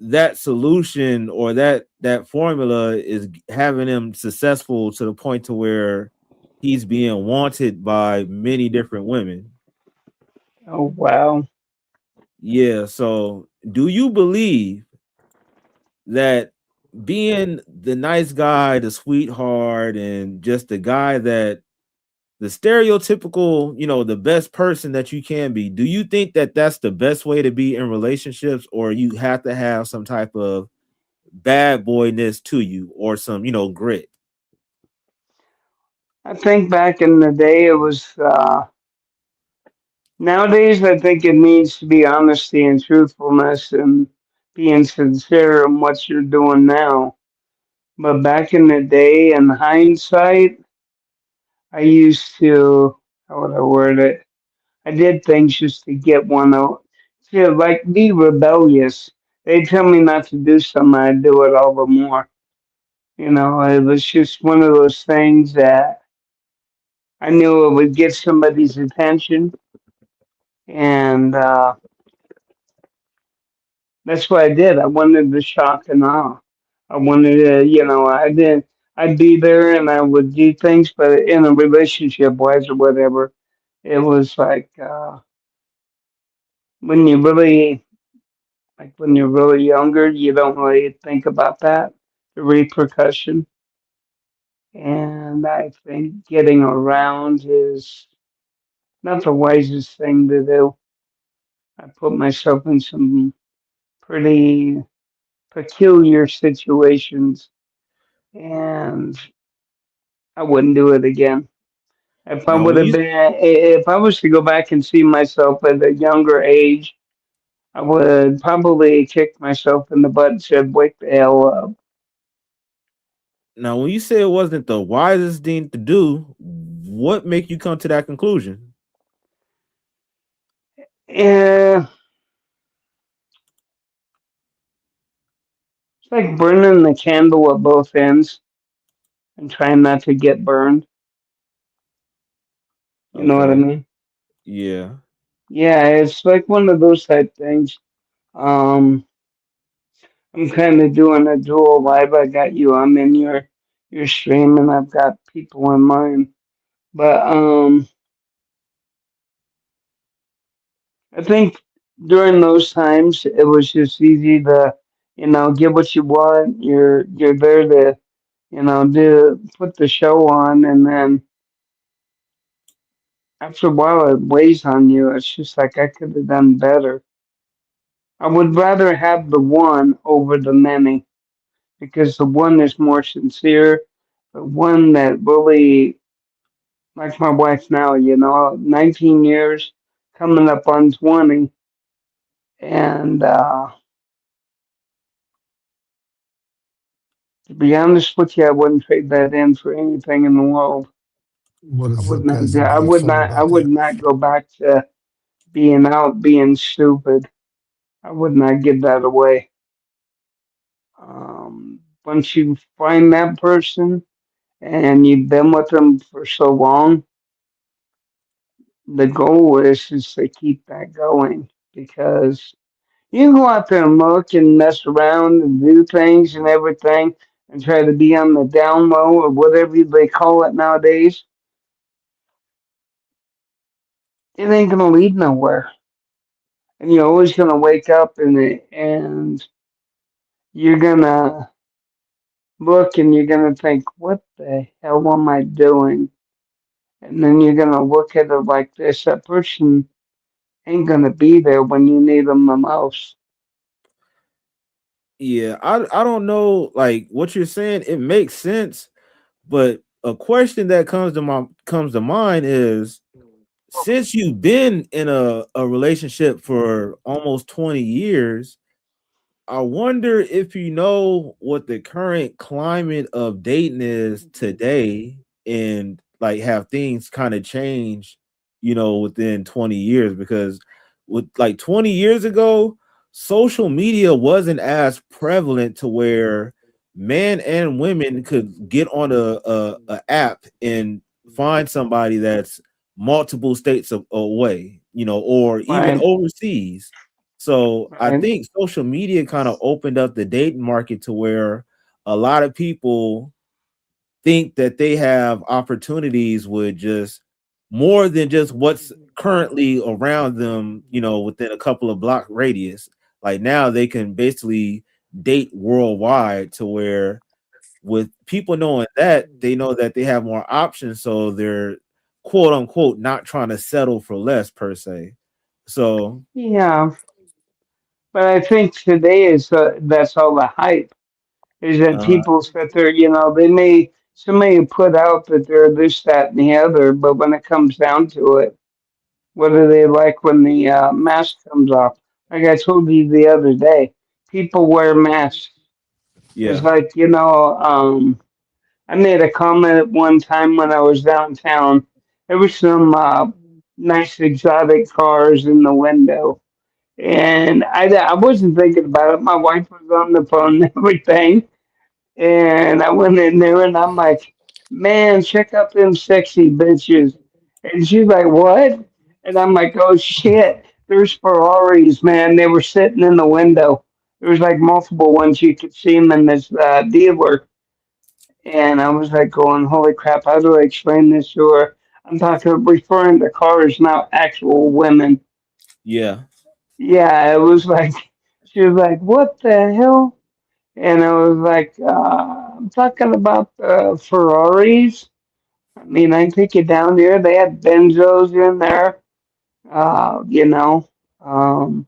[SPEAKER 1] that solution or that formula is having him successful to the point to where he's being wanted by many different women.
[SPEAKER 3] oh, wow.
[SPEAKER 1] Yeah, so do you believe that being the nice guy, the sweetheart, and just the guy that the stereotypical, the best person that you can be, do you think that that's the best way to be in relationships, or you have to have some type of bad boyness to you or some, grit?
[SPEAKER 3] I think back in the day, it was. Nowadays, I think it needs to be honesty and truthfulness and being sincere in what you're doing now. But back in the day, in hindsight, I used to, how would I word it? I did things just to get one out. To like be rebellious. They tell me not to do something, I do it all the more. It was just one of those things that I knew it would get somebody's attention, and that's what I did. I wanted the shock and awe. I wanted to, I did. I'd be there and I would do things, but in a relationship wise or whatever, it was like when you really when you're really younger, you don't really think about that, the repercussion. And I think getting around is not the wisest thing to do. I put myself in some pretty peculiar situations, and I wouldn't do it again. If I
[SPEAKER 1] Now
[SPEAKER 3] would
[SPEAKER 1] when
[SPEAKER 3] have
[SPEAKER 1] you
[SPEAKER 3] been, if I was to go back and see myself at a younger age, I would probably kick myself in the butt and said, "Wake the hell up."
[SPEAKER 1] now when you say it wasn't the wisest thing to do, what make you come to that conclusion?
[SPEAKER 3] Yeah, it's like burning the candle at both ends and trying not to get burned. You know what I
[SPEAKER 1] Okay.
[SPEAKER 3] mean?
[SPEAKER 1] Yeah.
[SPEAKER 3] Yeah, it's like one of those type things. Um, I'm kind of doing a dual live. I got you. I'm in your stream, and I've got people in mine. But I think during those times, it was just easy to, get what you want. You're there to, do put the show on, and then after a while, it weighs on you. It's just like I could have done better. I would rather have the one over the many because the one is more sincere. The one that really, like my wife now, 19 years, coming up on 20, and to be honest with you, I wouldn't trade that in for anything in the world.
[SPEAKER 2] What
[SPEAKER 3] I
[SPEAKER 2] is
[SPEAKER 3] would
[SPEAKER 2] up,
[SPEAKER 3] not.
[SPEAKER 2] guys?
[SPEAKER 3] I
[SPEAKER 2] Anybody
[SPEAKER 3] would
[SPEAKER 2] funny
[SPEAKER 3] not. I
[SPEAKER 2] about
[SPEAKER 3] would
[SPEAKER 2] that?
[SPEAKER 3] not go back to being out, being stupid. I would not give that away. Once you find that person and you've been with them for so long, the goal is just to keep that going because you can go out there and look and mess around and do things and everything and try to be on the down low or whatever they call it nowadays. It ain't gonna lead nowhere, and you're always gonna wake up and you're gonna look and you're gonna think, "What the hell am I doing?" And then you're gonna look at it like this: that person ain't gonna be there when you need them the most.
[SPEAKER 1] Yeah, I don't know like what you're saying. It makes sense, but a question that comes to mind is since you've been in a relationship for almost 20 years, I wonder if you know what the current climate of dating is today and like have things kind of changed, within 20 years because with like 20 years ago, social media wasn't as prevalent to where men and women could get on a app and find somebody that's multiple states away, or even
[SPEAKER 3] Right,
[SPEAKER 1] overseas. So I
[SPEAKER 3] right.
[SPEAKER 1] think social media kind of opened up the dating market to where a lot of people think that they have opportunities with just more than just what's currently around them, within a couple of block radius. Like now they can basically date worldwide to where with people knowing that they know that they have more options, so they're quote unquote not trying to settle for less per se. So
[SPEAKER 3] Yeah, but I think today is that's all the hype is that
[SPEAKER 1] uh,
[SPEAKER 3] people sit there, they may somebody put out that they're this, that, and the other, but when it comes down to it, what do they like when the mask comes off? Like I told you the other day, people wear masks. It's
[SPEAKER 1] yeah.
[SPEAKER 3] like, I made a comment at one time when I was downtown. There was some nice exotic cars in the window. And I wasn't thinking about it. My wife was on the phone and everything. And I went in there and I'm like, man, check out them sexy bitches. And she's like, what? And I'm like, oh shit, there's Ferraris, man. They were sitting in the window. There was like multiple ones. You could see them in this dealer. And I was like going, holy crap, how do I explain this to her? I'm talking, referring to cars, not actual women.
[SPEAKER 1] Yeah.
[SPEAKER 3] Yeah, it was like, she was like, what the hell? And I was like, I'm talking about the Ferraris. I mean, I take you down there. They had Benzos in there. Uh, you know, um,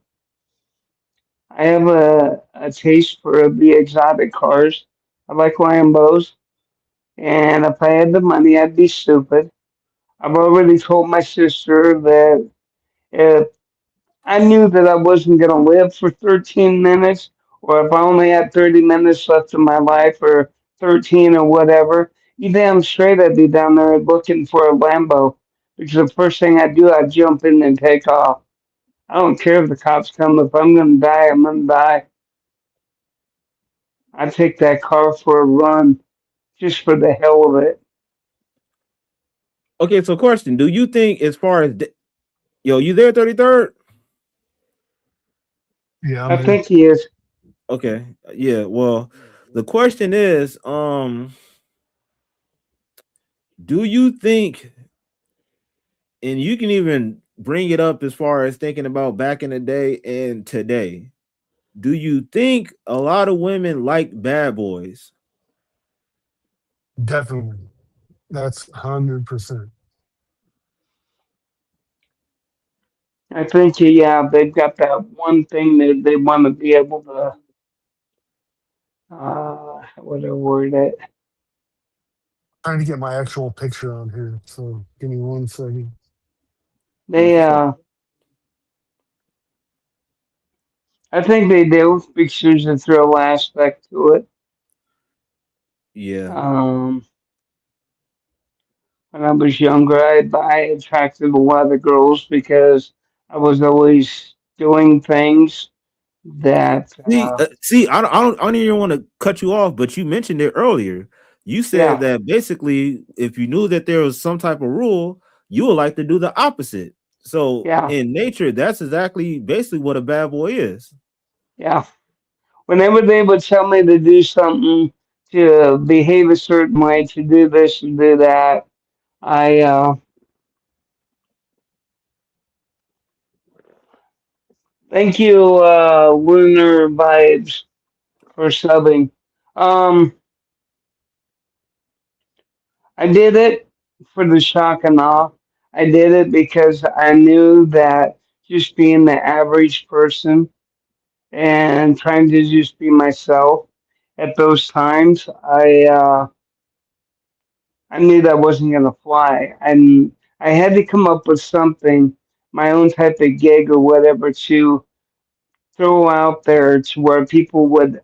[SPEAKER 3] I have a taste for the exotic cars. I like Lambos, And if I had the money, I'd be stupid. I've already told my sister that if I knew that I wasn't going to live for 13 minutes, or if I only had 30 minutes left in my life, or 13 or whatever, you damn straight I'd be down there looking for a Lambo. Because the first thing I do, I jump in and take off. I don't care if the cops come. If I'm going to die, I'm going to die. I take that car for a run just for the hell of it.
[SPEAKER 1] Okay, so question: do you think, as far as yo, you there, 33rd?
[SPEAKER 2] Yeah, I'm
[SPEAKER 3] I
[SPEAKER 2] here.
[SPEAKER 3] think he is.
[SPEAKER 1] Okay, yeah. Well, the question is, do you think, and you can even bring it up as far as thinking about back in the day and today. Do you think a lot of women like bad boys?
[SPEAKER 2] Definitely. That's 100%.
[SPEAKER 3] I think, yeah, they've got that one thing that they want to be able to, what do I word it?
[SPEAKER 2] Trying to get my actual picture on here. So give me 1 second.
[SPEAKER 1] Yeah,
[SPEAKER 3] They,
[SPEAKER 1] for sure.
[SPEAKER 3] I think they do because there's a thrill aspect to it.
[SPEAKER 1] Yeah.
[SPEAKER 3] Um, when I was younger, I attracted a lot of girls because I was always doing things that,
[SPEAKER 1] See, I don't even want to cut you off, but you mentioned it earlier. You said
[SPEAKER 3] yeah,
[SPEAKER 1] that basically, if you knew that there was some type of rule, you would like to do the opposite. So,
[SPEAKER 3] yeah,
[SPEAKER 1] in nature, that's exactly basically what a bad boy is.
[SPEAKER 3] yeah. Whenever they would tell me to do something, to behave a certain way, to do this and do that, I thank you, Lunar Vibes, for subbing. Um, I did it for the shock and awe. I did it because I knew that just being the average person and trying to just be myself at those times, I knew that wasn't gonna fly, and I had to come up with something, my own type of gig or whatever, to throw out there to where people would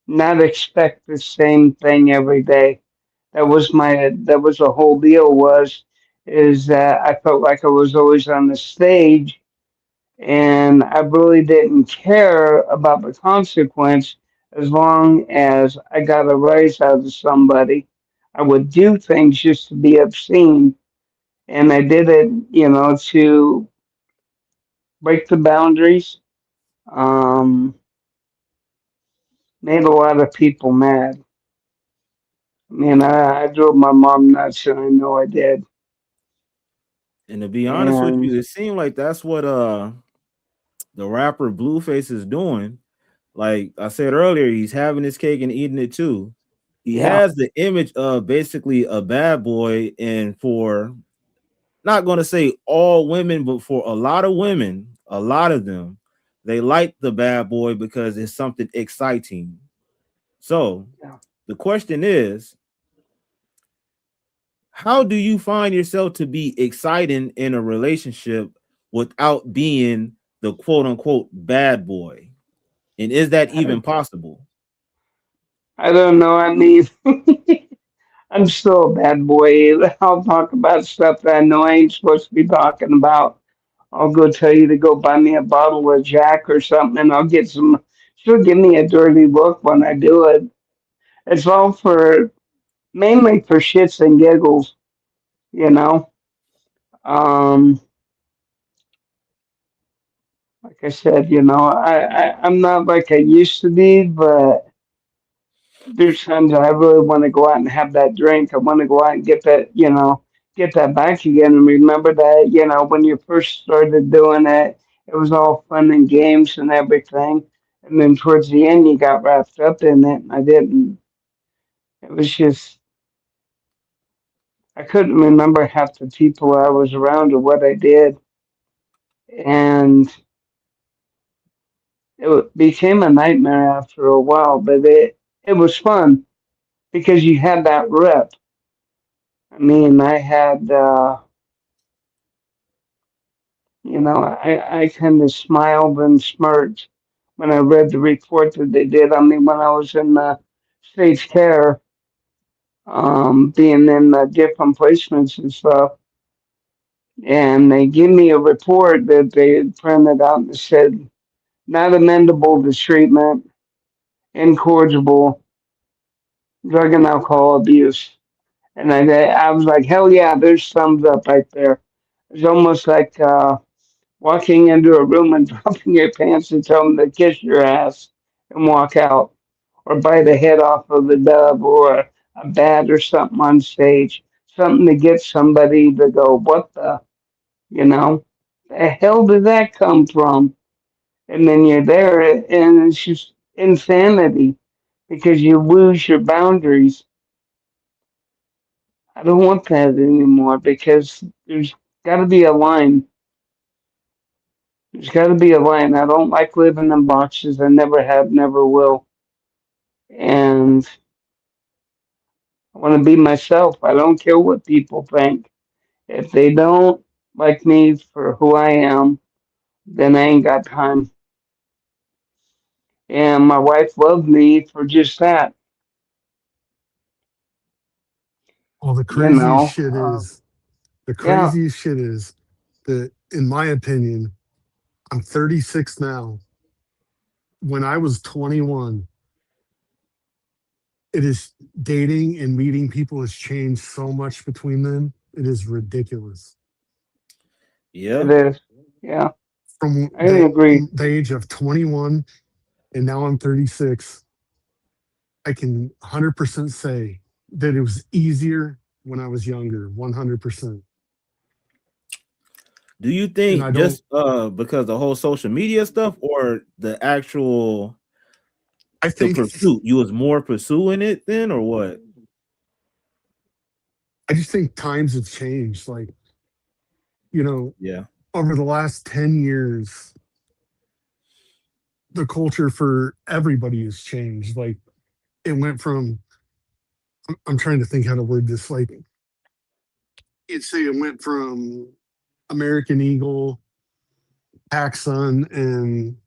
[SPEAKER 3] not expect the same thing every day. That was the whole deal was is that I felt like I was always on the stage and I really didn't care about the consequence as long as I got a rise out of somebody. I would do things just to be obscene, and I did it, to break the boundaries. Um, Made a lot of people mad. I mean, I drove my mom nuts, and I know I did.
[SPEAKER 1] And to be honest with
[SPEAKER 3] And
[SPEAKER 1] you, it seemed like that's what the rapper Blueface is doing. Like I said earlier, he's having his cake and eating it too. He
[SPEAKER 3] yeah,
[SPEAKER 1] has the image of basically a bad boy, and for, not going to say all women, but for a lot of women, a lot of them, they like the bad boy because it's something exciting. So
[SPEAKER 3] yeah.
[SPEAKER 1] the question is, how do you find yourself to be exciting in a relationship without being the quote unquote bad boy? And is that
[SPEAKER 3] I
[SPEAKER 1] even
[SPEAKER 3] don't,
[SPEAKER 1] possible?
[SPEAKER 3] I don't know. I mean, I'm still a bad boy. I'll talk about stuff that I know I ain't supposed to be talking about. I'll go tell you to go buy me a bottle of Jack or something, and I'll get some. She'll give me a dirty look when I do it. It's all for mainly for shits and giggles, you know. Um, like I said, I'm not like I used to be, but there's times I really want to go out and have that drink. I want to go out and get that, get that back again and remember that, when you first started doing it, it was all fun and games and everything. And then towards the end, you got wrapped up in it. And I didn't. It was just, I couldn't remember half the people I was around or what I did. And became a nightmare after a while, but it was fun. because you had that rep. I mean, I had, I kind of smiled and smirked when I read the report that they did on me when I was in state's care, being in different placements and stuff. And they gave me a report that they had printed out and said, not amendable to treatment, incorrigible, drug and alcohol abuse. And I was like, hell yeah, there's thumbs up right there. It's almost like walking into a room and dropping your pants and telling them to kiss your ass and walk out, or bite a head off of the dove or a bat or something on stage, something to get somebody to go, what the hell did that come from? And then you're there, and it's just insanity because you lose your boundaries. I don't want that anymore because there's got to be a line. There's got to be a line. I don't like living in boxes. I never have, never will. And I want to be myself. I don't care what people think. If they don't like me for who I am, then I ain't got time. And my wife loved me for just that,
[SPEAKER 2] Well,
[SPEAKER 3] you know.
[SPEAKER 2] the
[SPEAKER 3] Yeah,
[SPEAKER 2] craziest shit is that, in my opinion, I'm 36 now. When I was 21, it is dating and meeting people has changed so much between them. It is ridiculous.
[SPEAKER 3] it
[SPEAKER 1] Yeah.
[SPEAKER 3] is. Yeah,
[SPEAKER 2] From
[SPEAKER 3] I agree.
[SPEAKER 2] the age of 21 and now I'm 36, I can 100% say that it was easier when I was younger, 100%.
[SPEAKER 1] Do you
[SPEAKER 2] And I
[SPEAKER 1] think
[SPEAKER 2] don't,
[SPEAKER 1] just because the whole social media stuff or the actual
[SPEAKER 2] I
[SPEAKER 1] the
[SPEAKER 2] think,
[SPEAKER 1] pursuit, you was more pursuing it then or what?
[SPEAKER 2] I just think times have changed. Like, you know,
[SPEAKER 1] Yeah.
[SPEAKER 2] over the last 10 years, the culture for everybody has changed. Like, it went from, I'm trying to think how to word this. Like, you'd say it went from American Eagle, Axon, and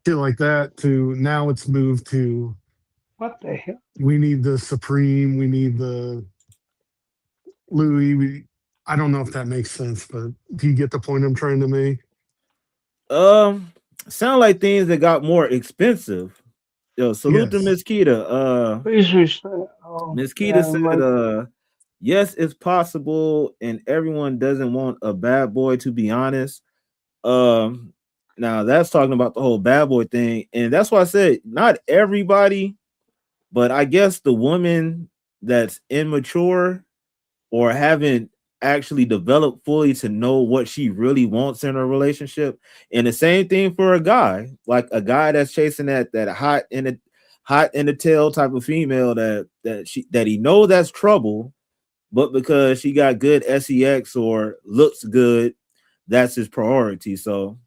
[SPEAKER 2] shit like that to now it's moved to
[SPEAKER 3] What the hell?
[SPEAKER 2] we need the Supreme, we need the Louis. I don't know if that makes sense, but do you get the point I'm trying to make?
[SPEAKER 1] Um, sound like things that got more expensive. Yo, salute to
[SPEAKER 2] Yes.
[SPEAKER 1] Miss Kita.
[SPEAKER 3] Please respect. Oh,
[SPEAKER 1] Miss
[SPEAKER 3] yeah,
[SPEAKER 1] Kita said,
[SPEAKER 3] like,
[SPEAKER 1] yes, it's possible, and everyone doesn't want a bad boy, to be honest. Um, Now that's talking about the whole bad boy thing, and that's why I said not everybody, but I guess the woman that's immature or haven't actually developed fully to know what she really wants in a relationship. And the same thing for a guy, like a guy that's chasing that hot in the tail type of female that he know that's trouble, but because she got good sex or looks good, that's his priority. So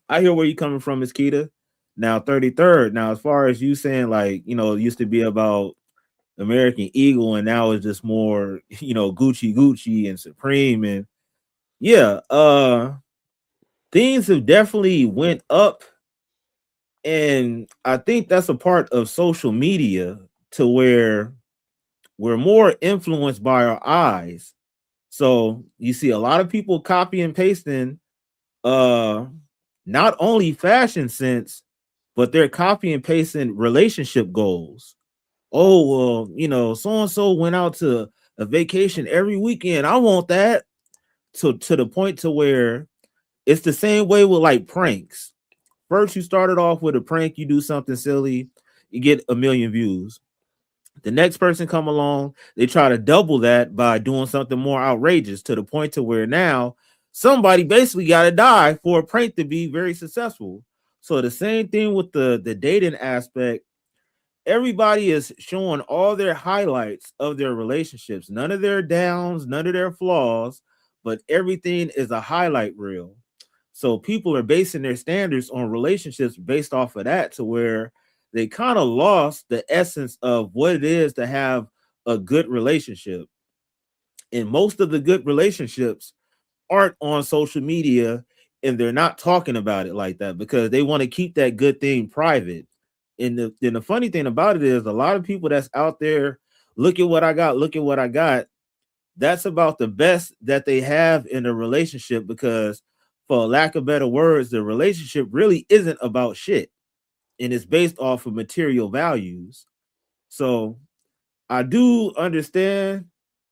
[SPEAKER 1] I hear where you coming from, Miss Keita. Now, 33rd. Now, as far as you saying, like, it used to be about American Eagle, and now it's just more, Gucci and Supreme, and yeah, things have definitely went up, and I think that's a part of social media to where we're more influenced by our eyes. So you see a lot of people copy and pasting uh not only fashion sense, but they're copy and pasting relationship goals. Oh, well, so and so went out to a vacation every weekend. I want that. To the point to where it's the same way with like pranks. First, you started off with a prank, you do something silly, you get a million views. The next person come along, they try to double that by doing something more outrageous to the point to where now somebody basically got to die for a prank to be very successful. So the same thing with the dating aspect. Everybody is showing all their highlights of their relationships, none of their downs, none of their flaws, but everything is a highlight reel. So people are basing their standards on relationships based off of that, to where they kind of lost the essence of what it is to have a good relationship. And most of the good relationships aren't on social media, and they're not talking about it like that because they want to keep that good thing private. And the funny thing about it is a lot of people that's out there, look at what I got, look at what I got. That's about the best that they have in a relationship because, for lack of better words, the relationship really isn't about shit, and it's based off of material values. So I do understand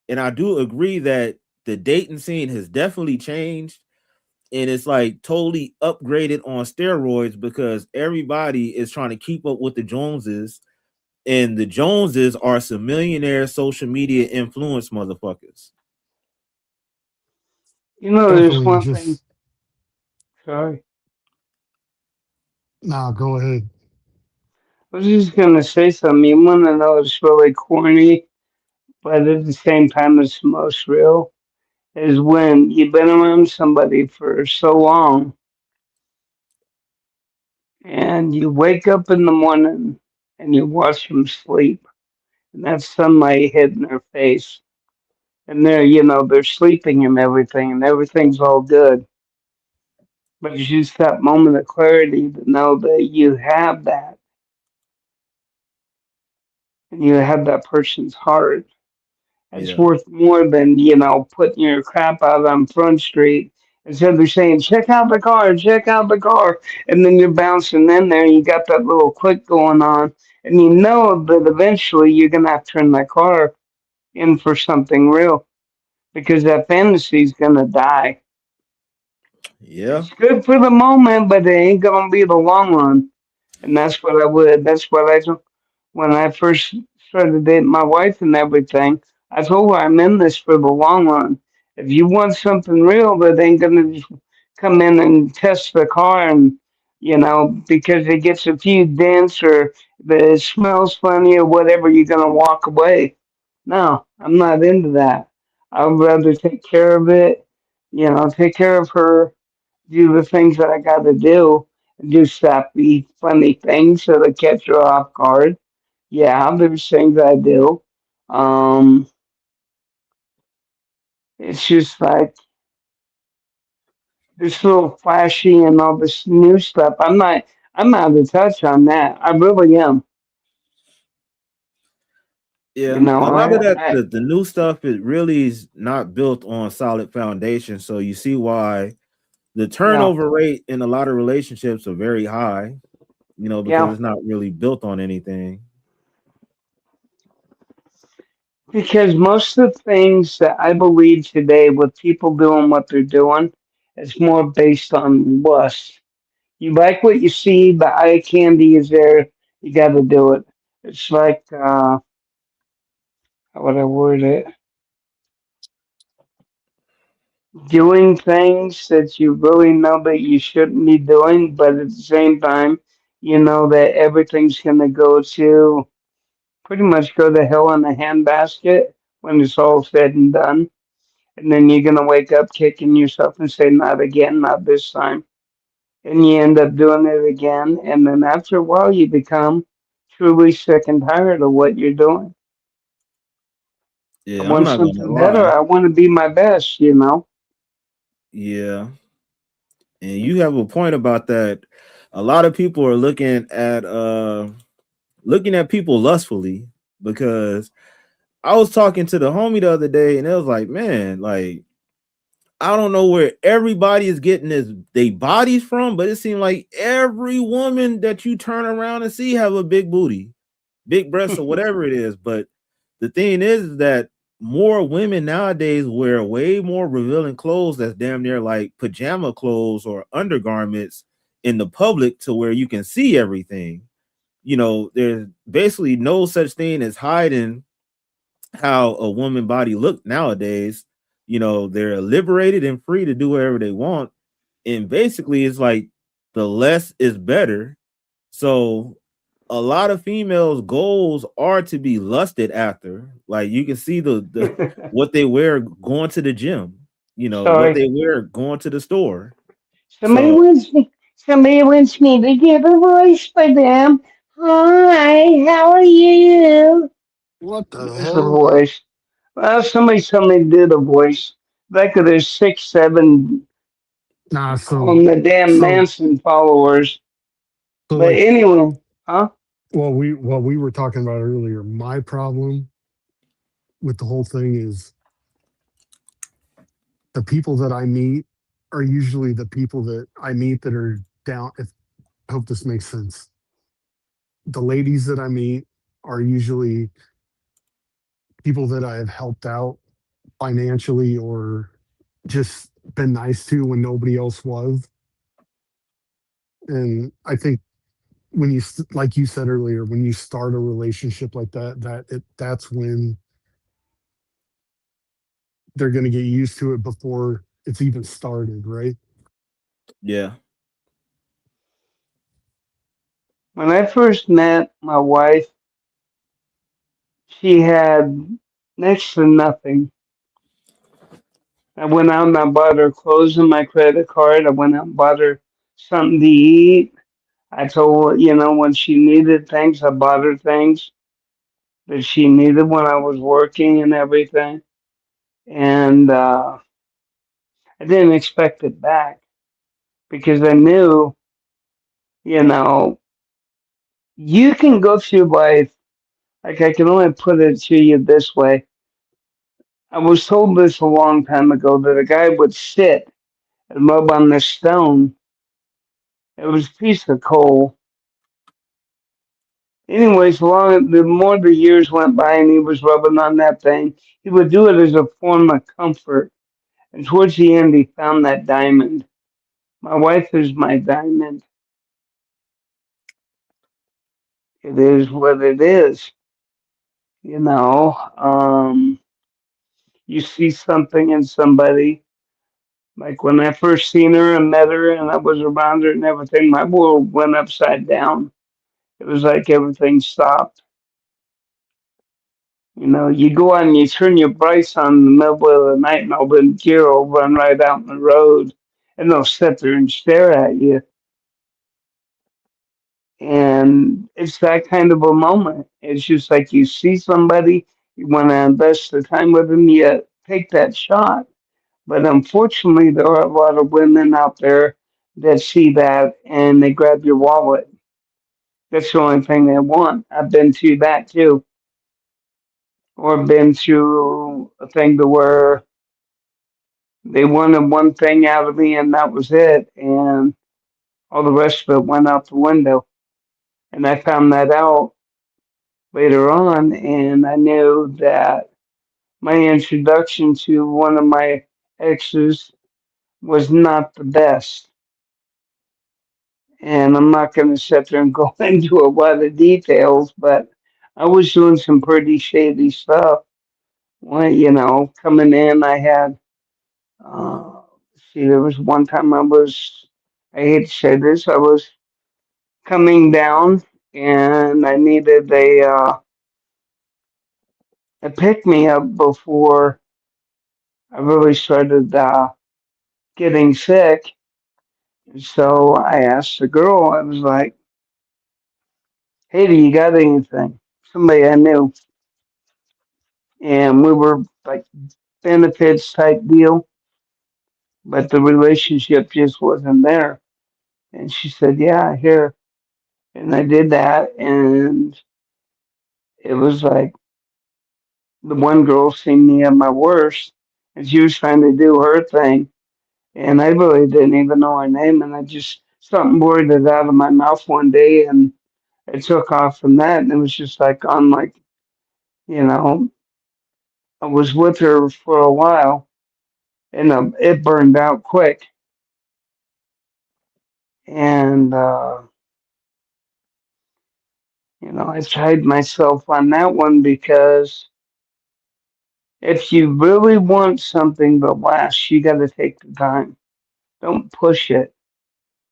[SPEAKER 1] and I do agree that the dating scene has definitely changed, and it's like totally upgraded on steroids because everybody is trying to keep up with the Joneses, and the Joneses are some millionaire social media influence motherfuckers.
[SPEAKER 3] There's
[SPEAKER 2] Definitely
[SPEAKER 3] one thing.
[SPEAKER 2] just
[SPEAKER 3] Sorry.
[SPEAKER 2] nah, go ahead.
[SPEAKER 3] I was just going to say something. You want to know it's really corny, but at the same time, it's the most real. Is when you've been around somebody for so long and you wake up in the morning and you watch them sleep, and that sunlight hitting their face. And they're sleeping and everything's all good. But it's just that moment of clarity to know that you have that and you have that person's heart. It's
[SPEAKER 1] Yeah.
[SPEAKER 3] worth more than, putting your crap out on Front Street. Instead they're saying, check out the car. And then you're bouncing in there and you got that little click going on. And you know that eventually you're going to have to turn that car in for something real because that fantasy is going to die.
[SPEAKER 1] Yeah.
[SPEAKER 3] It's good for the moment, but it ain't going to be the long run. And that's what I told when I first started dating my wife and everything. I told her I'm in this for the long run. If you want something real, that ain't gonna just come in and test the car and because it gets a few dents or that it smells funny or whatever, you're gonna walk away. No, I'm not into that. I'd rather take care of it, take care of her, do the things that I got to do sappy, funny things so they catch her off guard. Yeah, there's things I do. Um, it's just like this little flashy and all this new stuff. I'm out of touch on that. I really am.
[SPEAKER 1] Yeah. A lot of
[SPEAKER 3] I,
[SPEAKER 1] that,
[SPEAKER 3] I
[SPEAKER 1] the new stuff, it really is not built on solid foundation. So you see why the
[SPEAKER 3] yeah,
[SPEAKER 1] turnover rate in a lot of relationships are very high, because
[SPEAKER 3] yeah.
[SPEAKER 1] it's not really built on anything.
[SPEAKER 3] Because most of the things that I believe today with people doing what they're doing, it's more based on lust. You like what you see, the eye candy is there, you got to do it. It's like, how would I word it? Doing things that you really know that you shouldn't be doing, but at the same time, you know that everything's going to go to pretty much go to hell in a handbasket when it's all said and done. And then you're going to wake up kicking yourself and say, not again, not this time. And you end up doing it again. And then after a while, you become truly sick and tired of what you're doing. I
[SPEAKER 1] Yeah, I'm
[SPEAKER 3] want
[SPEAKER 1] not gonna
[SPEAKER 3] something better.
[SPEAKER 1] lie.
[SPEAKER 3] I want to be my best.
[SPEAKER 1] Yeah, and you have a point about that. A lot of people are looking at people lustfully because I was talking to the homie the other day and it was like, man, like I don't know where everybody is getting this they bodies from, but it seemed like every woman that you turn around and see have a big booty, big breasts, or whatever it is. But the thing is that more women nowadays wear way more revealing clothes that's damn near like pajama clothes or undergarments in the public to where you can see everything. There's basically no such thing as hiding how a woman body look nowadays. They're liberated and free to do whatever they want. And basically it's like the less is better. So a lot of females' goals are to be lusted after. Like you can see the what they wear going to the gym, what
[SPEAKER 3] Sorry.
[SPEAKER 1] they wear going to the store.
[SPEAKER 3] Somebody
[SPEAKER 1] So
[SPEAKER 3] wants me. Somebody wants me to give a voice for them. Hi, how are you?
[SPEAKER 2] What the
[SPEAKER 3] There's the
[SPEAKER 2] hell?
[SPEAKER 3] voice. Well, somebody told me to do the voice. Like there's 6, 7
[SPEAKER 2] Nah,
[SPEAKER 3] on the damn
[SPEAKER 2] so
[SPEAKER 3] Manson followers.
[SPEAKER 2] so
[SPEAKER 3] But
[SPEAKER 2] like
[SPEAKER 3] anyway, huh?
[SPEAKER 2] what we were talking about earlier, my problem with the whole thing is the people that I meet are usually the people that I meet that are down. If I hope this makes sense. The ladies that I meet are usually people that I have helped out financially or just been nice to when nobody else was. And I think when like you said earlier, when you start a relationship like that, that's when they're going to get used to it before it's even started, right?
[SPEAKER 1] Yeah.
[SPEAKER 3] When I first met my wife, she had next to nothing. I went out and I bought her clothes on my credit card. I went out and bought her something to eat. I told her, when she needed things, I bought her things that she needed when I was working and everything. And I didn't expect it back because I knew, you know, you can go through life. Like I can only put it to you this way. I was told this a long time ago that a guy would sit and rub on this stone. It was a piece of coal. Anyways, the more the years went by and he was rubbing on that thing, he would do it as a form of comfort. And towards the end, he found that diamond. My wife is my diamond. It is what it is. You know, you see something in somebody. Like when I first seen her and met her and I was around her and everything, my world went upside down. It was like everything stopped. You go out and you turn your brights on in the middle of the night and all the deer will run right out in the road and they'll sit there and stare at you. And it's that kind of a moment. It's just like you see somebody, you want to invest the time with them, you take that shot. But unfortunately, there are a lot of women out there that see that and they grab your wallet. That's the only thing they want. I've been through that too, or been through a thing to where they wanted one thing out of me and that was it, and all the rest of it went out the window. And I found that out later on, and I knew that my introduction to one of my exes was not the best. And I'm not going to sit there and go into a lot of details, but I was doing some pretty shady stuff. When, coming in, I had, uh, see, there was one time I hate to say this, I was coming down and I needed a pick me up before I really started getting sick. So I asked the girl, I was like, hey, do you got anything? Somebody I knew. And we were like benefits type deal, but the relationship just wasn't there. And she said, yeah, here. And I did that. And it was like the one girl seen me at my worst and she was trying to do her thing. And I really didn't even know her name. And I just, something blurted out of my mouth one day and I took off from that. And it was just like on like, you know, I was with her for a while and it burned out quick. And, I tried myself on that one because if you really want something to last, you got to take the time. Don't push it.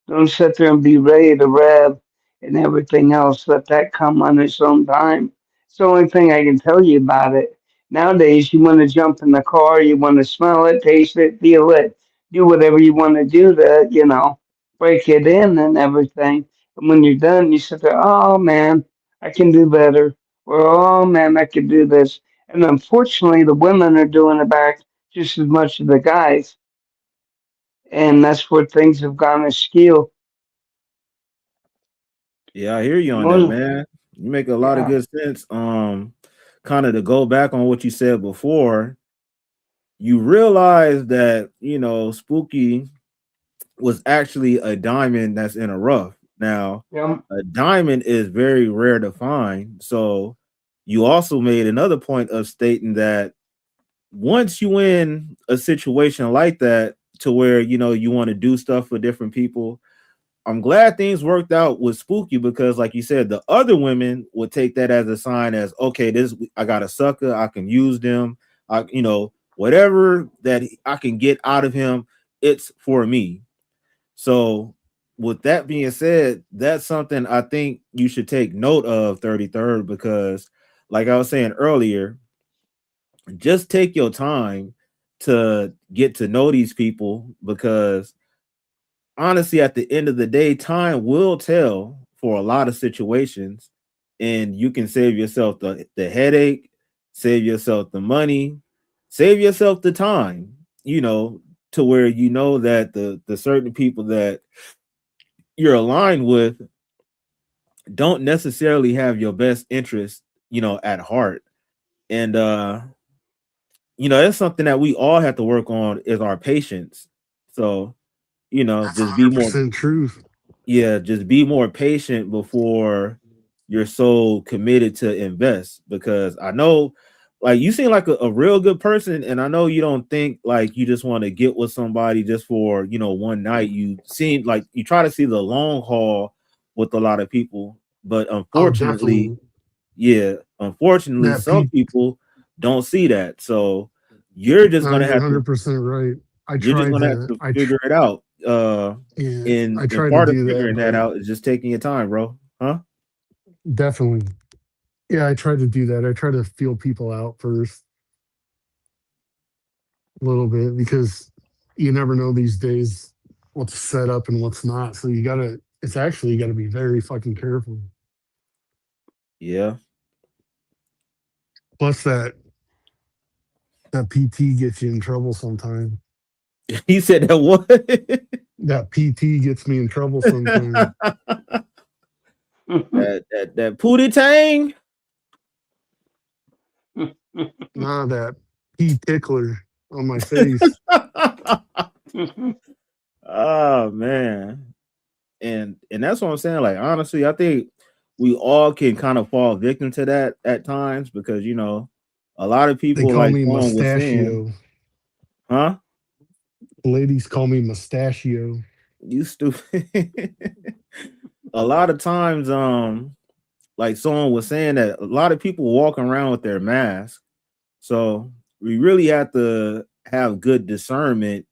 [SPEAKER 3] Don't sit there and be ready to rev and everything else. Let that come on its own time. It's the only thing I can tell you about it. Nowadays, you want to jump in the car, you want to smell it, taste it, feel it, do whatever you want to do to, break it in and everything. And when you're done, you sit there, oh man, I can do better. Or, oh man, I can do this. And unfortunately, the women are doing it back just as much as the guys. And that's where things have gone askew.
[SPEAKER 1] Yeah, I hear you on that,
[SPEAKER 3] Most,
[SPEAKER 1] man. You make a lot of
[SPEAKER 3] yeah,
[SPEAKER 1] good sense. Kind of to go back on what you said before, you realize that Spooky was actually a diamond that's in a rough. Now,
[SPEAKER 3] yeah,
[SPEAKER 1] a diamond is very rare to find. So you also made another point of stating that once you in a situation like that to where you want to do stuff for different people, I'm glad things worked out with Spooky because, like you said, the other women would take that as a sign as okay, this I got a sucker, I can use them, whatever that I can get out of him, it's for me. So, with that being said, that's something I think you should take note of, 33rd, because, like I was saying earlier, just take your time to get to know these people because honestly, at the end of the day, time will tell for a lot of situations, and you can save yourself the headache, save yourself the money, save yourself the time, to where that the certain people that you're aligned with don't necessarily have your best interest, at heart. And that's something that we all have to work on is our patience. So,
[SPEAKER 2] That's
[SPEAKER 1] just be more
[SPEAKER 2] 100% truth.
[SPEAKER 1] yeah, just be more patient before you're so committed to invest because I know like you seem like a real good person and I know you don't think like you just want to get with somebody just for one night. You seem like you try to see the long haul with a lot of people, but
[SPEAKER 2] Oh,
[SPEAKER 1] unfortunately,
[SPEAKER 2] definitely.
[SPEAKER 1] yeah, unfortunately
[SPEAKER 2] That
[SPEAKER 1] some
[SPEAKER 2] P.
[SPEAKER 1] people don't see that. So you're just
[SPEAKER 2] No,
[SPEAKER 1] gonna
[SPEAKER 2] you're
[SPEAKER 1] have to
[SPEAKER 2] 100% right. I
[SPEAKER 1] you're just
[SPEAKER 2] tried
[SPEAKER 1] gonna have
[SPEAKER 2] to.
[SPEAKER 1] to figure it out.
[SPEAKER 2] Yeah,
[SPEAKER 1] And
[SPEAKER 2] tried to
[SPEAKER 1] part of
[SPEAKER 2] do that,
[SPEAKER 1] figuring that
[SPEAKER 2] but
[SPEAKER 1] out is just taking your time, bro. Huh?
[SPEAKER 2] definitely. Yeah, I tried to do that. I try to feel people out first a little bit because you never know these days what's set up and what's not. So you gotta. It's actually you gotta be very fucking careful.
[SPEAKER 1] Yeah.
[SPEAKER 2] Plus that PT gets you in trouble sometimes.
[SPEAKER 1] He said that what?
[SPEAKER 2] That PT gets me in trouble sometimes.
[SPEAKER 1] that pootie tang.
[SPEAKER 2] Nah, that P tickler on my face.
[SPEAKER 1] Oh man. And that's what I'm saying. Like honestly, I think we all can kind of fall victim to that at times because a lot of
[SPEAKER 2] They
[SPEAKER 1] people
[SPEAKER 2] call
[SPEAKER 1] like
[SPEAKER 2] me
[SPEAKER 1] someone was saying,
[SPEAKER 2] mustachio.
[SPEAKER 1] huh?
[SPEAKER 2] Ladies call me mustachio.
[SPEAKER 1] You stupid. A lot of times, like someone was saying that a lot of people walk around with their mask. So we really have to have good discernment.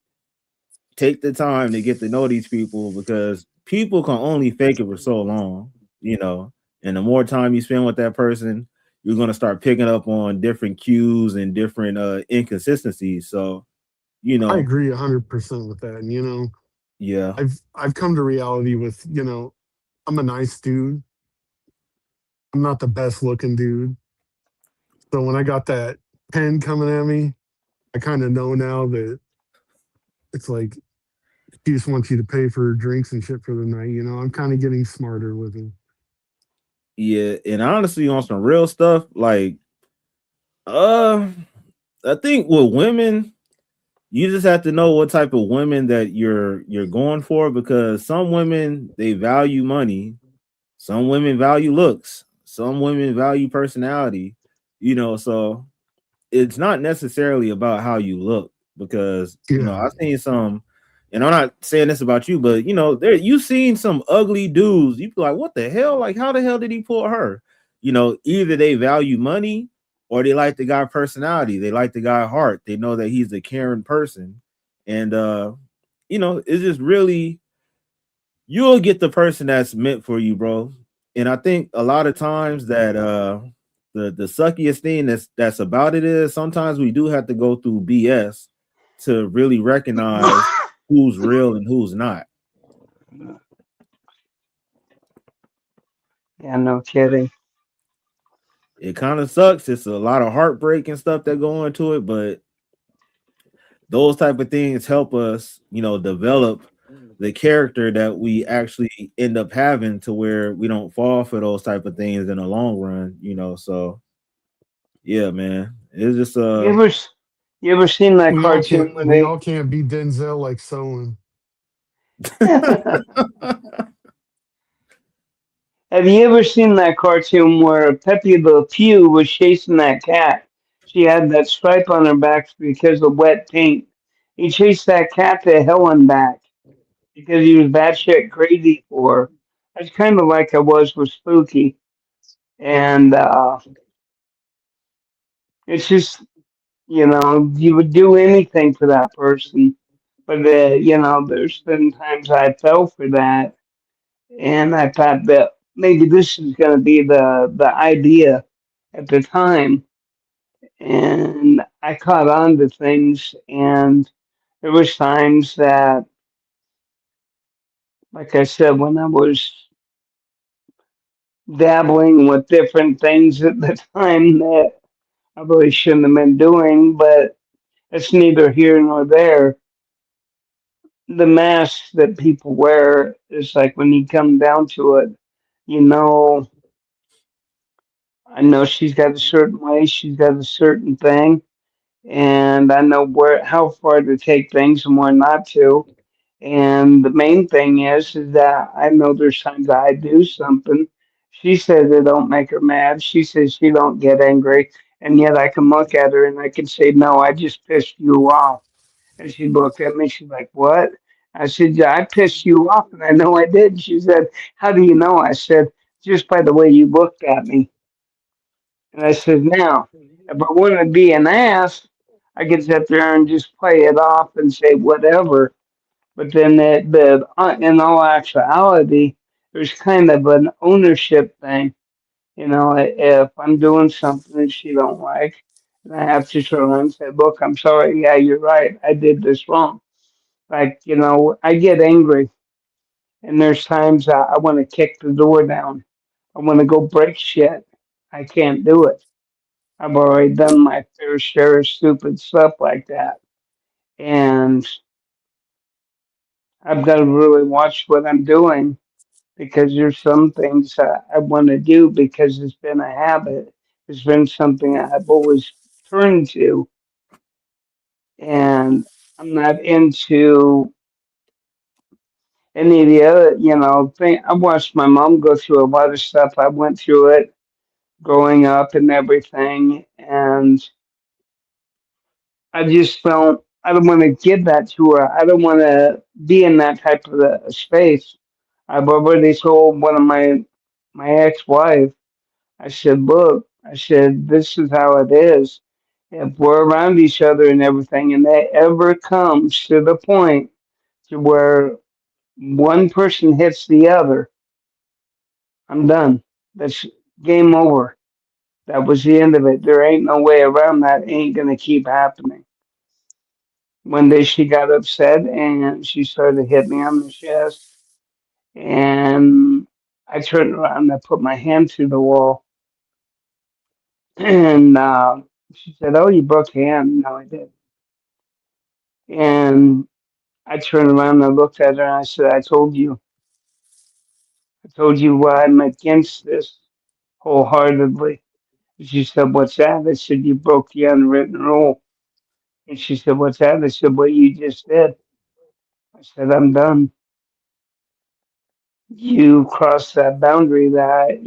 [SPEAKER 1] Take the time to get to know these people because people can only fake it for so long, and the more time you spend with that person, you're gonna start picking up on different cues and different inconsistencies. So, you
[SPEAKER 2] I
[SPEAKER 1] know,
[SPEAKER 2] agree 100% with that. And
[SPEAKER 1] yeah.
[SPEAKER 2] I've come to reality with, I'm a nice dude. I'm not the best looking dude. So when I got that pen coming at me, I kind of know now that it's like she just wants you to pay for drinks and shit for the night. I'm kind of getting smarter with it.
[SPEAKER 1] Yeah, and honestly on some real stuff, like uh I think with women, you just have to know what type of women that you're going for because some women they value money, some women value looks, some women value personality, so it's not necessarily about how you look because
[SPEAKER 2] Yeah.
[SPEAKER 1] I've seen some, and I'm not saying this about you, but there you've seen some ugly dudes. You be like, what the hell? Like, how the hell did he pull her? Either they value money or they like the guy personality. They like the guy heart. They know that he's a caring person, and it's just really you'll get the person that's meant for you, bro. And I think a lot of times that the suckiest thing that's about it is sometimes we do have to go through BS to really recognize who's real and who's not.
[SPEAKER 3] Yeah, no kidding.
[SPEAKER 1] It kind of sucks. It's a lot of heartbreak and stuff that go into it, but those type of things help us, develop the character that we actually end up having to where we don't fall for those type of things in the long run. So yeah, man. It's just
[SPEAKER 3] You ever s- you ever seen that cartoon where
[SPEAKER 2] we
[SPEAKER 3] they
[SPEAKER 2] all can't be Denzel like Soen.
[SPEAKER 3] have you ever seen that cartoon where Pepe Le Pew was chasing that cat? She had that stripe on her back because of wet paint. He chased that cat to hell and back because he was batshit crazy for her. That's kind of like I was with Spooky. And it's just, you would do anything for that person. But, there's been times I fell for that. And I thought that maybe this is going to be the idea at the time. And I caught on to things. And there was times that, like I said, when I was dabbling with different things at the time that I really shouldn't have been doing, but it's neither here nor there. The mask that people wear is like when you come down to it, you know, I know she's got a certain way, she's got a certain thing, and I know where how far to take things and where not to. And the main thing is that I know there's times that I do something. She says it don't make her mad. She says she don't get angry, and yet I can look at her and I can say, "No, I just pissed you off." And she looked at me. She's like, "What?" I said, "Yeah, I pissed you off, and I know I did." She said, "How do you know?" I said, "Just by the way you looked at me." And I said, "Now, if I want to be an ass, I could sit there and just play it off and say whatever." But then in all actuality, there's kind of an ownership thing. If I'm doing something that she don't like, and I have to turn around and say, "Look, I'm sorry. Yeah, you're right. I did this wrong." Like, I get angry, and there's times I want to kick the door down. I want to go break shit. I can't do it. I've already done my fair share of stupid stuff like that. And I've got to really watch what I'm doing because there's some things I want to do because it's been a habit. It's been something I've always turned to. And I'm not into any of the other, thing. I watched my mom go through a lot of stuff. I went through it growing up and everything. And I don't want to give that to her. I don't want to be in that type of a space. I've already told one of my ex-wife, I said, "Look, I said, this is how it is. If we're around each other and everything, and that ever comes to the point to where one person hits the other, I'm done. That's game over. That was the end of it. There ain't no way around that. It ain't gonna keep happening." One day she got upset and she started to hit me on the chest, and I turned around and I put my hand through the wall, and she said, "Oh, you broke your hand." No, I did. And I turned around and I looked at her and I said, I told you why I'm against this wholeheartedly." And she said, "What's that?" I said, "You broke the unwritten rule." And she said, "What's that?" I said, "What you just did." I said, "I'm done. You crossed that boundary that,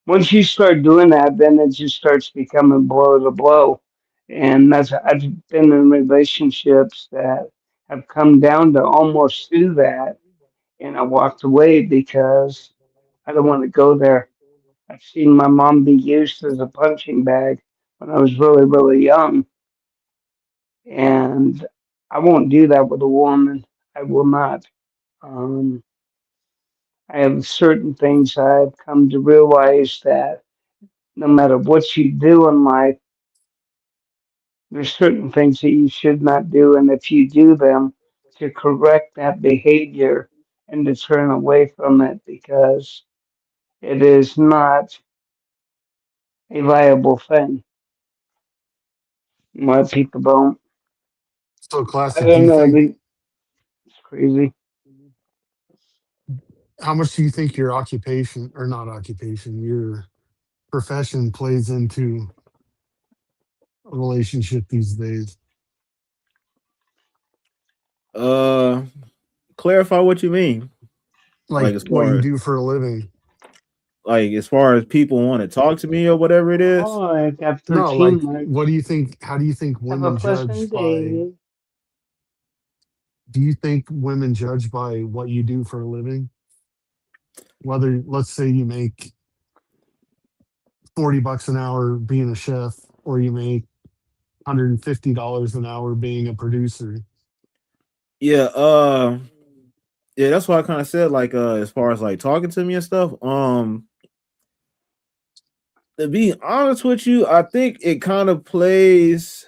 [SPEAKER 3] once you start doing that, then it just starts becoming blow to blow." And I've been in relationships that have come down to almost do that, and I walked away because I don't want to go there. I've seen my mom be used as a punching bag when I was really, really young, and I won't do that with a woman. I will not. Um, I have certain things I've come to realize that no matter what you do in life, there's certain things that you should not do, and if you do them, to correct that behavior and to turn away from it because it is not a viable thing. A lot of people don't.
[SPEAKER 2] So
[SPEAKER 3] I
[SPEAKER 2] classic. Do
[SPEAKER 3] don't
[SPEAKER 2] you
[SPEAKER 3] know.
[SPEAKER 2] think
[SPEAKER 3] It's crazy.
[SPEAKER 2] how much do you think your occupation or not occupation, your profession plays into a relationship these days?
[SPEAKER 1] Uh, clarify what you mean.
[SPEAKER 2] Like
[SPEAKER 1] Like as
[SPEAKER 2] what
[SPEAKER 1] far
[SPEAKER 2] you
[SPEAKER 1] as
[SPEAKER 2] do for a living?
[SPEAKER 1] people want to talk to me or whatever it is.
[SPEAKER 3] Oh, I got
[SPEAKER 2] No,
[SPEAKER 3] 13
[SPEAKER 2] like
[SPEAKER 3] marks.
[SPEAKER 2] what do you think? How do you think
[SPEAKER 3] Have a
[SPEAKER 2] women judge
[SPEAKER 3] pleasant
[SPEAKER 2] by?
[SPEAKER 3] day.
[SPEAKER 2] Do you think women judge by what you do for a living? Whether let's say you make $40 an hour being a chef, or you make $150 an hour being a producer.
[SPEAKER 1] Yeah. Yeah. That's why I kind of said like as far as like talking to me and stuff. To be honest with you, I think it plays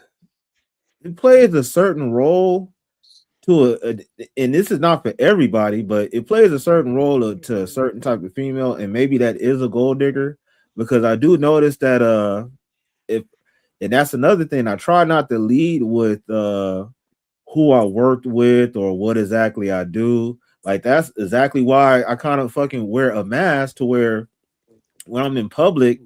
[SPEAKER 1] a certain role and this is not for everybody, but it plays a certain role to a certain type of female, and maybe that is a gold digger because I do notice that if and that's another thing I try not to lead with who I worked with or what exactly I do. Like that's exactly why I kind of fucking wear a mask to where when I'm in public,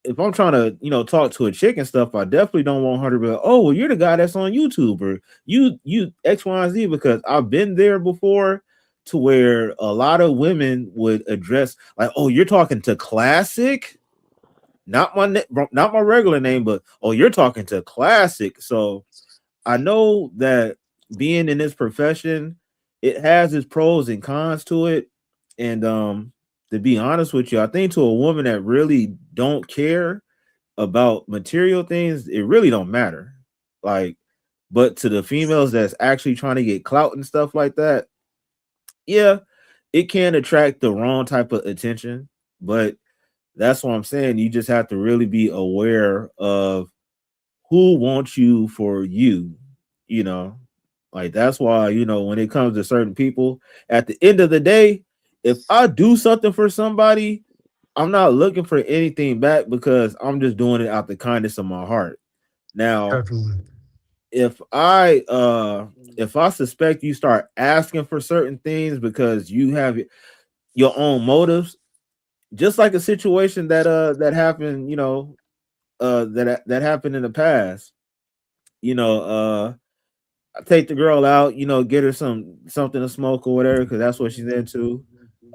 [SPEAKER 1] if I'm trying to, talk to a chick and stuff, I definitely don't want her to be like, oh, well, you're the guy that's on YouTube or you X, Y, and Z, because I've been there before to where a lot of women would address like, oh, you're talking to Klasic, not my regular name, but oh, you're talking to Klasic. So I know that being in this profession, it has its pros and cons to it. And to be honest with you, I think to a woman that really don't care about material things, it really don't matter. Like, but to the females that's actually trying to get clout and stuff like that, yeah, it can attract the wrong type of attention. But that's what I'm saying. You just have to really be aware of who wants you for you, you know. Like that's why, when it comes to certain people, at the end of the day, if I do something for somebody, I'm not looking for anything back because I'm just doing it out the kindness of my heart. Now,
[SPEAKER 2] Definitely.
[SPEAKER 1] if I suspect you start asking for certain things because you have your own motives, just like a situation that happened, that happened in the past, you know, I take the girl out, get her something to smoke or whatever, because that's what she's into.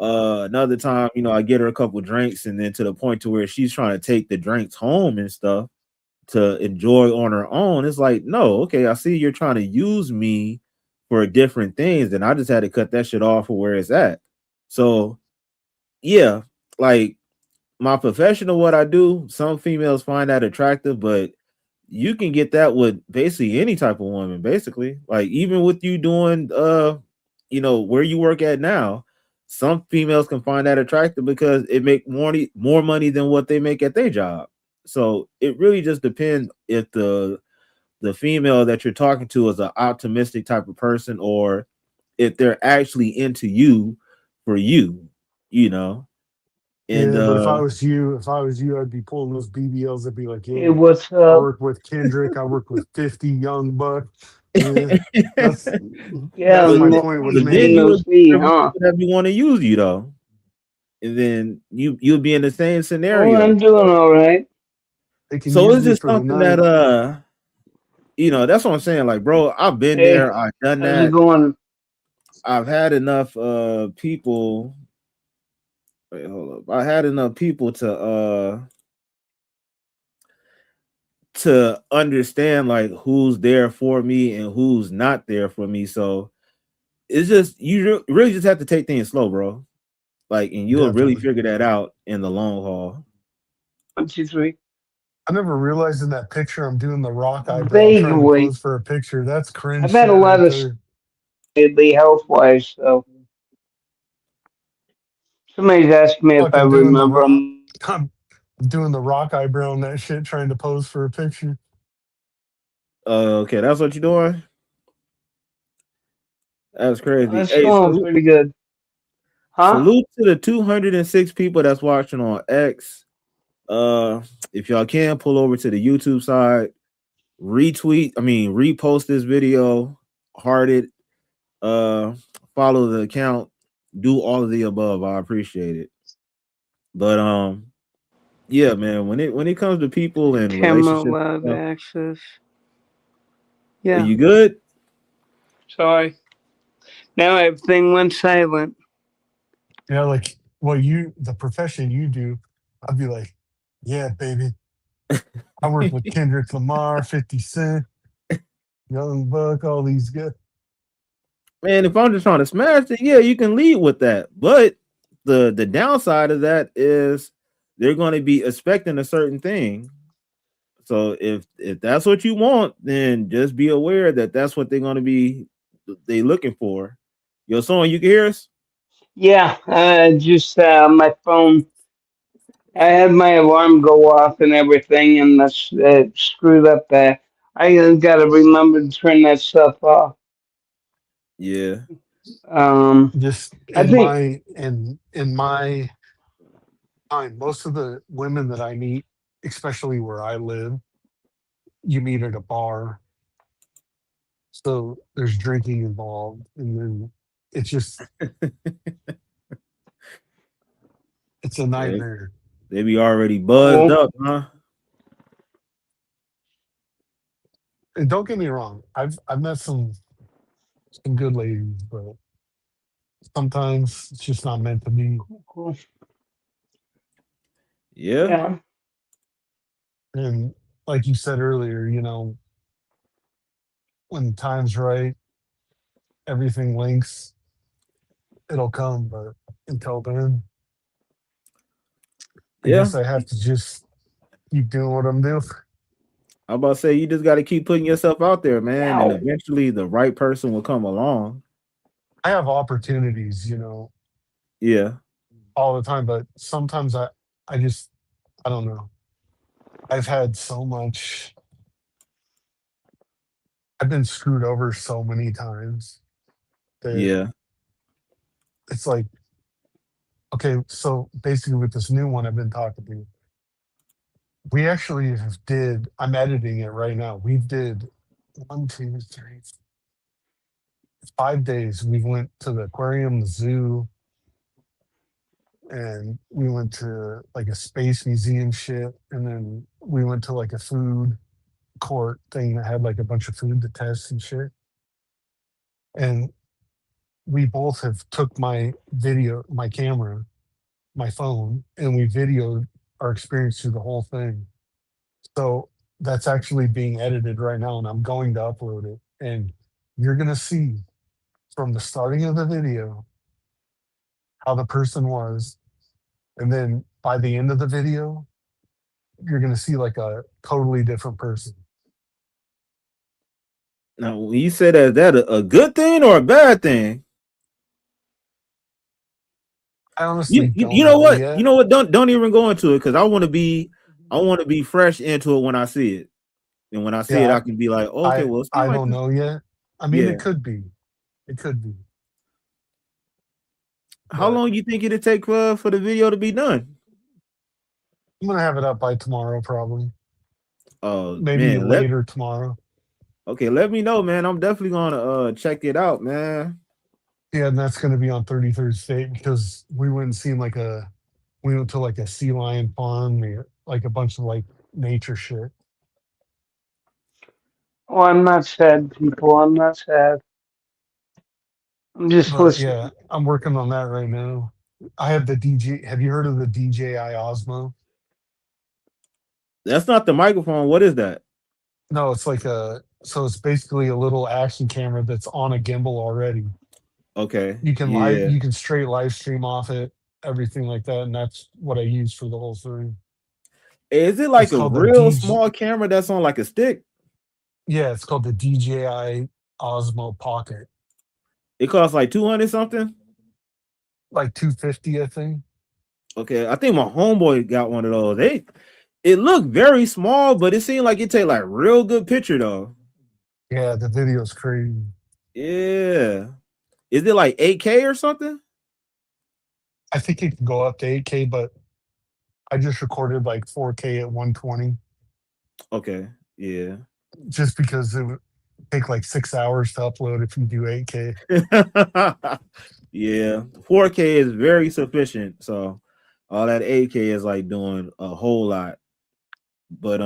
[SPEAKER 1] Another time, I get her a couple drinks, and then to the point to where she's trying to take the drinks home and stuff to enjoy on her own. It's like, no, okay, I see you're trying to use me for different things, and I just had to cut that shit off for where it's at. So yeah, like my profession of what I do, some females find that attractive, but you can get that with basically any type of woman, basically. Like even with you doing where you work at now, some females can find that attractive because it make more money than what they make at their job. So it really just depends if the female that you're talking to is an optimistic type of person or if they're actually into you for you, you know. And
[SPEAKER 2] Yeah, but if I was you, I'd be pulling those BBLs. I'd be like,
[SPEAKER 3] Hey,
[SPEAKER 2] yeah,
[SPEAKER 3] what's
[SPEAKER 2] I
[SPEAKER 3] up?
[SPEAKER 2] work with Kendrick. I work with 50 young buck. Yeah, that's
[SPEAKER 3] Yeah,
[SPEAKER 2] that's
[SPEAKER 1] but
[SPEAKER 2] my
[SPEAKER 1] then,
[SPEAKER 2] point with
[SPEAKER 1] but then
[SPEAKER 2] men.
[SPEAKER 3] Latino
[SPEAKER 1] you
[SPEAKER 3] C,
[SPEAKER 1] would
[SPEAKER 3] huh?
[SPEAKER 1] people that be want to use you though, and then you'll be in the same
[SPEAKER 3] Oh,
[SPEAKER 1] scenario.
[SPEAKER 3] I'm doing all right.
[SPEAKER 2] They can
[SPEAKER 1] So
[SPEAKER 2] use
[SPEAKER 1] it's
[SPEAKER 2] me
[SPEAKER 1] just
[SPEAKER 2] for the
[SPEAKER 1] something that
[SPEAKER 2] night.
[SPEAKER 1] that's what I'm saying. Like, bro, I've been
[SPEAKER 3] Hey,
[SPEAKER 1] there, I've done
[SPEAKER 3] how's it
[SPEAKER 1] that.
[SPEAKER 3] going?
[SPEAKER 1] I've had enough people. Wait, hold up. I had enough people to understand like who's there for me and who's not there for me. So it's just really just have to take things slow, bro. Like, and you'll really
[SPEAKER 2] Definitely.
[SPEAKER 1] figure that out in the long haul.
[SPEAKER 3] 1, 2, 3.
[SPEAKER 2] I never realized in that picture I'm doing the rock eyebrow trying to
[SPEAKER 3] Vaguely.
[SPEAKER 2] pose for a picture. That's cringe
[SPEAKER 3] I've had a
[SPEAKER 2] shit
[SPEAKER 3] lot
[SPEAKER 2] right
[SPEAKER 3] of
[SPEAKER 2] there.
[SPEAKER 3] lately health wise, so somebody's asking me if I
[SPEAKER 2] Fucking doing the
[SPEAKER 3] remember.
[SPEAKER 2] rock. I'm doing the rock eyebrow and that shit trying to pose for a picture.
[SPEAKER 1] Okay, that's what you're doing. That's crazy.
[SPEAKER 3] It's
[SPEAKER 1] Hey,
[SPEAKER 3] going
[SPEAKER 1] so
[SPEAKER 3] pretty good. Huh?
[SPEAKER 1] Salute to the 206 people that's watching on X. If y'all can pull over to the YouTube side, repost this video, heart it, uh, follow the account, do all of the above. I appreciate it. But yeah, man, when it comes to people and
[SPEAKER 3] Camera
[SPEAKER 1] relationships,
[SPEAKER 3] lab
[SPEAKER 1] stuff,
[SPEAKER 3] access.
[SPEAKER 1] are
[SPEAKER 3] Yeah.
[SPEAKER 1] you good?
[SPEAKER 3] Sorry. Now everything went silent.
[SPEAKER 2] Yeah, like the profession you do, I'd be like, yeah, baby. I work with Kendrick Lamar, 50 Cent, Young Buck, all these good.
[SPEAKER 1] Man, if I'm just trying to smash it, yeah, you can lead with that. But the downside of that is they're going to be expecting a certain thing. So if that's what you want, then just be aware that that's what they're going to be they looking for. Yo, son, you can hear us?
[SPEAKER 3] Yeah, just my phone. I had my alarm go off and everything, and that's screwed up that. I got to remember to turn that stuff off.
[SPEAKER 1] Yeah,
[SPEAKER 2] Just
[SPEAKER 3] I
[SPEAKER 2] in
[SPEAKER 3] think,
[SPEAKER 2] my time, most of the women that I meet, especially where I live, you meet at a bar. So there's drinking involved, and then it's just it's a
[SPEAKER 1] yeah,
[SPEAKER 2] nightmare.
[SPEAKER 1] they be already buzzed
[SPEAKER 3] cool.
[SPEAKER 1] up, huh?
[SPEAKER 2] And don't get me wrong, I've met some good ladies, but sometimes it's just not meant to be.
[SPEAKER 3] Cool, cool.
[SPEAKER 1] Yeah,
[SPEAKER 3] Yeah.
[SPEAKER 2] And like you said earlier, when the time's right, everything links, it'll come. But until then, I
[SPEAKER 1] yeah.
[SPEAKER 2] guess I have to just keep doing what I'm doing.
[SPEAKER 1] I'm about to say you just got to keep putting yourself out there, man, and
[SPEAKER 3] Ow.
[SPEAKER 1] eventually the right person will come along.
[SPEAKER 2] I have opportunities,
[SPEAKER 1] Yeah,
[SPEAKER 2] all the time, but sometimes I just, I don't know. I've had so much, I've been screwed over so many times that
[SPEAKER 1] yeah,
[SPEAKER 2] it's like, okay, so basically with this new one I've been talking to, we actually I'm editing it right now. We did 5 days. We went to the aquarium, the zoo, and we went to like a space museum shit. And then we went to like a food court thing that had like a bunch of food to test and shit. And we both have took my camera, my phone, and we videoed our experience through the whole thing. So that's actually being edited right now, and I'm going to upload it. And you're gonna see from the starting of the video how the person was, and then by the end of the video, you're gonna see like a totally different person.
[SPEAKER 1] now when you say that, is that a good thing or a bad thing?
[SPEAKER 2] I
[SPEAKER 1] You,
[SPEAKER 2] honestly
[SPEAKER 1] you
[SPEAKER 2] don't
[SPEAKER 1] you know
[SPEAKER 2] know
[SPEAKER 1] what? You
[SPEAKER 2] yet.
[SPEAKER 1] know what? Don't even go into it because I want to be fresh into it when I see it, and when I see it,
[SPEAKER 2] Yeah,
[SPEAKER 1] I can be like, oh, okay,
[SPEAKER 2] I
[SPEAKER 1] well, it seems
[SPEAKER 2] I
[SPEAKER 1] like
[SPEAKER 2] don't
[SPEAKER 1] this.
[SPEAKER 2] know yet. I mean,
[SPEAKER 1] Yeah.
[SPEAKER 2] it could be, it could be,
[SPEAKER 1] How
[SPEAKER 2] but
[SPEAKER 1] long you think it'd take for the video to be done?
[SPEAKER 2] I'm gonna have it up by tomorrow, probably,
[SPEAKER 1] Oh
[SPEAKER 2] maybe
[SPEAKER 1] man, let
[SPEAKER 2] later tomorrow.
[SPEAKER 1] okay, let me know, man. I'm definitely gonna check it out, man.
[SPEAKER 2] Yeah, and that's gonna be on 33rd State because we went to like a sea lion farm, like a bunch of like nature shit.
[SPEAKER 3] Oh, I'm not sad, people. I'm not sad. I'm just
[SPEAKER 2] But yeah,
[SPEAKER 3] listening.
[SPEAKER 2] I'm working on that right now. I have the DJ. Have you heard of the DJI Osmo?
[SPEAKER 1] That's not the microphone. What is that?
[SPEAKER 2] No, it's basically a little action camera that's on a gimbal already.
[SPEAKER 1] Okay,
[SPEAKER 2] You
[SPEAKER 1] yeah.
[SPEAKER 2] can straight live stream off it, everything like that, and that's what I use for the whole thing.
[SPEAKER 1] Is it
[SPEAKER 2] It's
[SPEAKER 1] like a
[SPEAKER 2] called the
[SPEAKER 1] real
[SPEAKER 2] DJ.
[SPEAKER 1] small camera that's on like a stick?
[SPEAKER 2] Yeah, it's called the DJI Osmo Pocket.
[SPEAKER 1] It costs like 200 something.
[SPEAKER 2] Like 250, I think.
[SPEAKER 1] Okay, I think my homeboy got one of those. It looked very small, but it seemed like it take like real good picture though.
[SPEAKER 2] Yeah, the video's crazy.
[SPEAKER 1] Yeah. Is it like 8K or something?
[SPEAKER 2] I think it can go up to 8K, but I just recorded like 4K at 120
[SPEAKER 1] Okay, yeah.
[SPEAKER 2] just because it would take like 6 hours to upload if you do 8K.
[SPEAKER 1] Yeah, 4K is very sufficient. So all that 8K is like doing a whole lot. But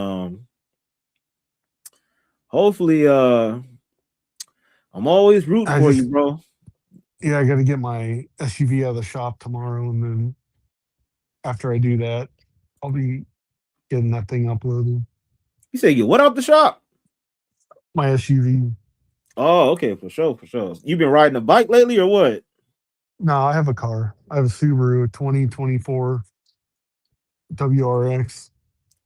[SPEAKER 1] hopefully I'm always rooting
[SPEAKER 2] I
[SPEAKER 1] for you,
[SPEAKER 2] just,
[SPEAKER 1] bro.
[SPEAKER 2] yeah, I got to get my SUV out of the shop tomorrow. And then after I do that, I'll be getting that thing uploaded.
[SPEAKER 1] You say you what out the shop?
[SPEAKER 2] My SUV.
[SPEAKER 1] Oh, okay, for sure, for sure. You been riding a bike lately or what?
[SPEAKER 2] No, I have a car. I have a Subaru 2024 WRX.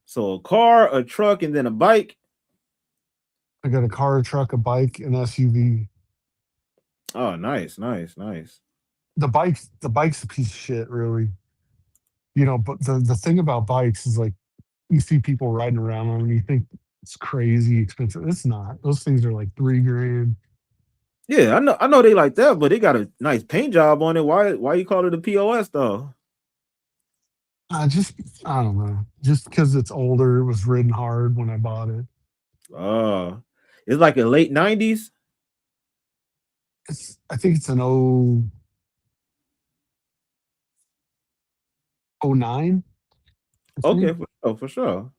[SPEAKER 1] So a car, a truck, and then a bike.
[SPEAKER 2] I got a car, a truck, a bike, an SUV.
[SPEAKER 1] Oh, nice, nice, nice.
[SPEAKER 2] The bike's a piece of shit, really. You know, but the thing about bikes is like you see people riding around on them, you think it's crazy expensive. It's not. Those things are like 3 grand.
[SPEAKER 1] Yeah, I know they like that, but they got a nice paint job on it. Why you call it a POS though?
[SPEAKER 2] Just I don't know. Just because it's older, it was ridden hard when I bought it.
[SPEAKER 1] Oh, it's like a late 90s.
[SPEAKER 2] I think it's an 09, I
[SPEAKER 1] Okay,
[SPEAKER 2] think.
[SPEAKER 1] for sure.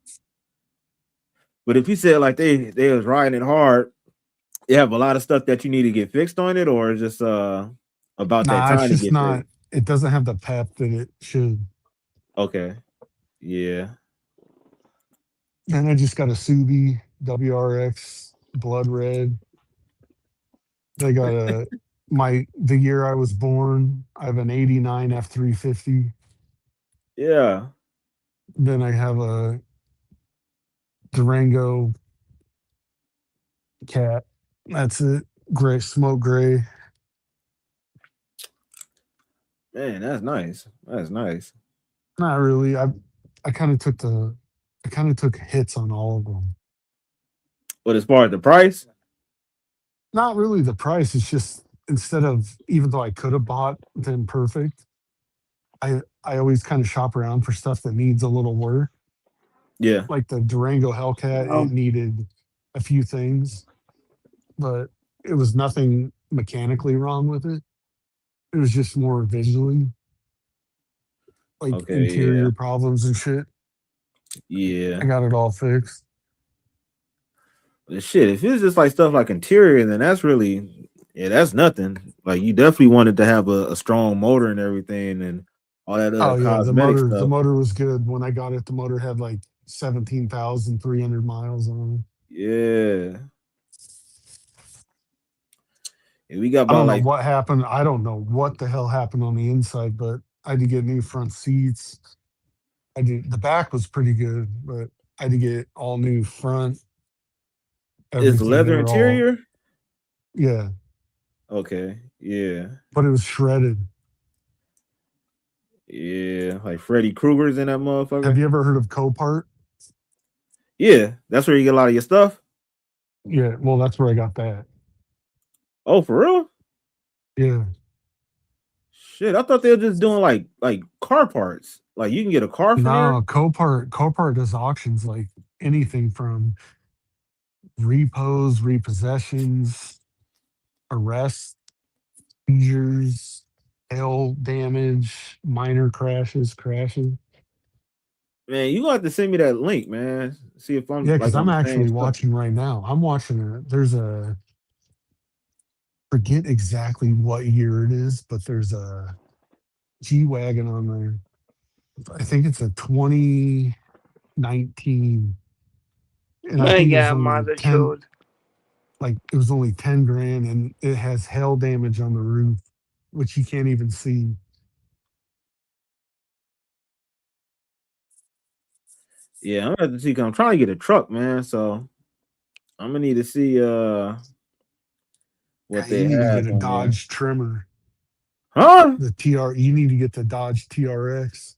[SPEAKER 1] But if you said like they was riding it hard, you have a lot of stuff that you need to get fixed on it, or just about that
[SPEAKER 2] Nah, it's
[SPEAKER 1] time to
[SPEAKER 2] just
[SPEAKER 1] get
[SPEAKER 2] not.
[SPEAKER 1] fixed.
[SPEAKER 2] It doesn't have the pep that it should.
[SPEAKER 1] Okay, yeah.
[SPEAKER 2] Then I just got a Subi WRX blood red. I got the year I was born. I have an '89 F350.
[SPEAKER 1] Yeah.
[SPEAKER 2] Then I have a Durango cat. That's it. Gray, smoke gray.
[SPEAKER 1] Man, that's nice. That's nice.
[SPEAKER 2] Not really. I kind of took hits on all of them.
[SPEAKER 1] But as far as the price,
[SPEAKER 2] Not really the price. It's just instead of, even though I could have bought them perfect, I always kind of shop around for stuff that needs a little work.
[SPEAKER 1] yeah.
[SPEAKER 2] Like the Durango Hellcat, it
[SPEAKER 3] Well,
[SPEAKER 2] needed a few things, but it was nothing mechanically wrong with it. It was just more visually, like
[SPEAKER 1] Okay, yeah.
[SPEAKER 2] interior problems and shit. I
[SPEAKER 1] Yeah.
[SPEAKER 2] got it all fixed.
[SPEAKER 1] But shit, if it's just like stuff like interior, then that's really yeah, that's nothing. Like you definitely wanted to have a strong motor and everything and all that other
[SPEAKER 2] Oh yeah,
[SPEAKER 1] cosmetic
[SPEAKER 2] the
[SPEAKER 1] stuff.
[SPEAKER 2] motor was good. When I got it, the motor had like 17,300 miles on it.
[SPEAKER 1] Yeah. And we got
[SPEAKER 2] I
[SPEAKER 1] about
[SPEAKER 2] don't know
[SPEAKER 1] like
[SPEAKER 2] what happened. I don't know what the hell happened on the inside, but I had to get new front seats. I did. The back was pretty good, but I had to get all new front
[SPEAKER 1] it's
[SPEAKER 2] everything. They
[SPEAKER 1] leather
[SPEAKER 2] were all,
[SPEAKER 1] interior.
[SPEAKER 2] yeah,
[SPEAKER 1] Okay. Yeah.
[SPEAKER 2] but it was shredded.
[SPEAKER 1] Yeah. Like Freddy Krueger's in that
[SPEAKER 2] Have
[SPEAKER 1] motherfucker.
[SPEAKER 2] you ever heard of Copart?
[SPEAKER 1] Yeah. That's where you get a lot of your stuff.
[SPEAKER 2] Yeah, well, that's where I got that.
[SPEAKER 1] Oh, for real?
[SPEAKER 2] Yeah,
[SPEAKER 1] Shit. I thought they were just doing like car parts. Like you can get a car from there.
[SPEAKER 2] no, Copart does auctions like anything from repos, repossessions, arrests, seizures, hail damage, minor crashes.
[SPEAKER 1] Man, you gonna have to send me that link, man. See if I'm
[SPEAKER 2] Yeah,
[SPEAKER 1] like
[SPEAKER 2] because
[SPEAKER 1] on
[SPEAKER 2] I'm
[SPEAKER 1] the same
[SPEAKER 2] actually
[SPEAKER 1] stuff.
[SPEAKER 2] watching right now. I'm watching there's a, forget exactly what year it is, but there's a G Wagon on there. I think it's a 2019, and I
[SPEAKER 3] my
[SPEAKER 2] think it was
[SPEAKER 3] God,
[SPEAKER 2] only
[SPEAKER 3] mother
[SPEAKER 2] 10,
[SPEAKER 3] chode.
[SPEAKER 2] like it was only 10 grand, and it has hail damage on the roof, which you can't even see.
[SPEAKER 1] Yeah, I'm gonna have to see. 'Cause I'm trying to get a truck, man. So I'm gonna need to see
[SPEAKER 2] Yeah,
[SPEAKER 1] what
[SPEAKER 2] you
[SPEAKER 1] they
[SPEAKER 2] need to get
[SPEAKER 1] have
[SPEAKER 2] a
[SPEAKER 1] on there.
[SPEAKER 2] Dodge Trimmer.
[SPEAKER 1] Huh?
[SPEAKER 2] You need to get the Dodge TRX.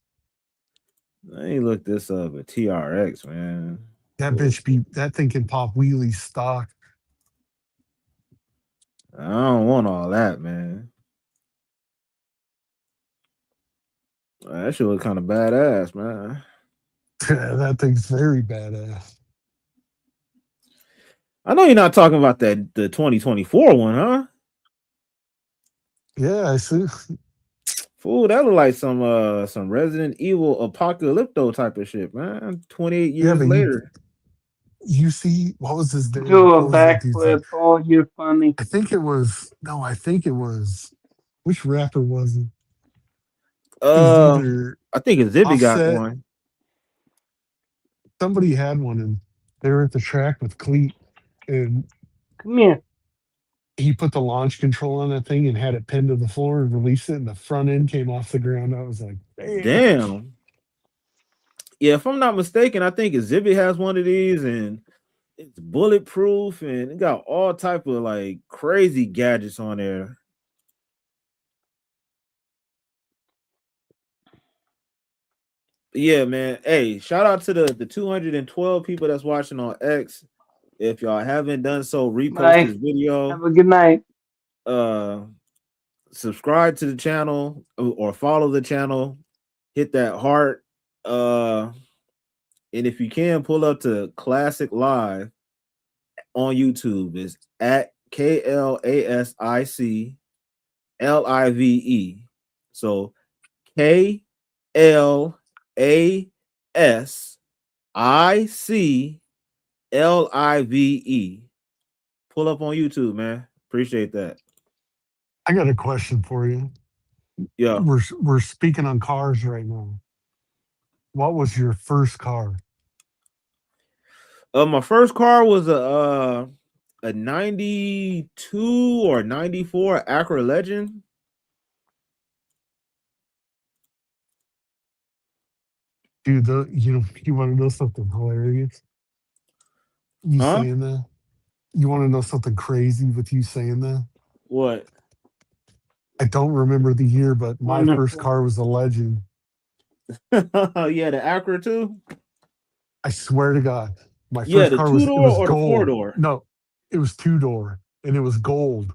[SPEAKER 1] Let me look this up. A TRX, man.
[SPEAKER 2] That thing can pop wheelies stock.
[SPEAKER 1] I don't want all that, man. That shit was kind of badass, man.
[SPEAKER 2] That thing's very badass.
[SPEAKER 1] I know you're not talking about that the 2024 one, huh?
[SPEAKER 2] Yeah, I see.
[SPEAKER 1] Fool, that look like some Resident Evil apocalypto type of shit, man. 28
[SPEAKER 2] Yeah,
[SPEAKER 1] years
[SPEAKER 2] but
[SPEAKER 1] later.
[SPEAKER 2] you see, what was his name?
[SPEAKER 3] Do a
[SPEAKER 2] What was that dude's name?
[SPEAKER 3] backflip. Oh, you're funny.
[SPEAKER 2] I think it was no, I think it was which rapper was it? It was
[SPEAKER 1] Uh
[SPEAKER 2] either
[SPEAKER 1] I think Exhibit got
[SPEAKER 2] Offset.
[SPEAKER 1] one.
[SPEAKER 2] Somebody had one, and they were at the track with Cleat, and
[SPEAKER 3] Come here.
[SPEAKER 2] he put the launch control on that thing and had it pinned to the floor and released it, and the front end came off the ground. I was like, damn.
[SPEAKER 1] Damn. Yeah, if I'm not mistaken, I think Exhibit has one of these and it's bulletproof and it got all type of like crazy gadgets on there. Yeah, man. Hey, shout out to the 212 people that's watching on X. If y'all haven't done so, repost
[SPEAKER 3] Bye.
[SPEAKER 1] this video.
[SPEAKER 3] Have a good night.
[SPEAKER 1] Uh Subscribe to the channel or follow the channel. Hit that heart. And if you can pull up to Klasic Live on YouTube, it's at KLASICLIVE. So KLASICLIVE. Pull up on YouTube, man. Appreciate that.
[SPEAKER 2] I got a question for you.
[SPEAKER 1] Yeah.
[SPEAKER 2] We're speaking on cars right now. What was your first car?
[SPEAKER 1] My first car was a 92 or 94 Acura Legend.
[SPEAKER 2] Dude, you want to know something hilarious? You
[SPEAKER 1] Huh?
[SPEAKER 2] saying that? You want to know something crazy with you saying that?
[SPEAKER 1] What?
[SPEAKER 2] I don't remember the year, but my first
[SPEAKER 3] Wonderful.
[SPEAKER 2] car was a Legend.
[SPEAKER 1] Yeah, the Acura too.
[SPEAKER 2] I swear to God, my
[SPEAKER 1] Yeah,
[SPEAKER 2] first
[SPEAKER 1] the
[SPEAKER 2] car
[SPEAKER 1] two
[SPEAKER 2] was it
[SPEAKER 1] door
[SPEAKER 2] was
[SPEAKER 1] or the four
[SPEAKER 2] gold.
[SPEAKER 1] door.
[SPEAKER 2] No, it was two door and it was gold.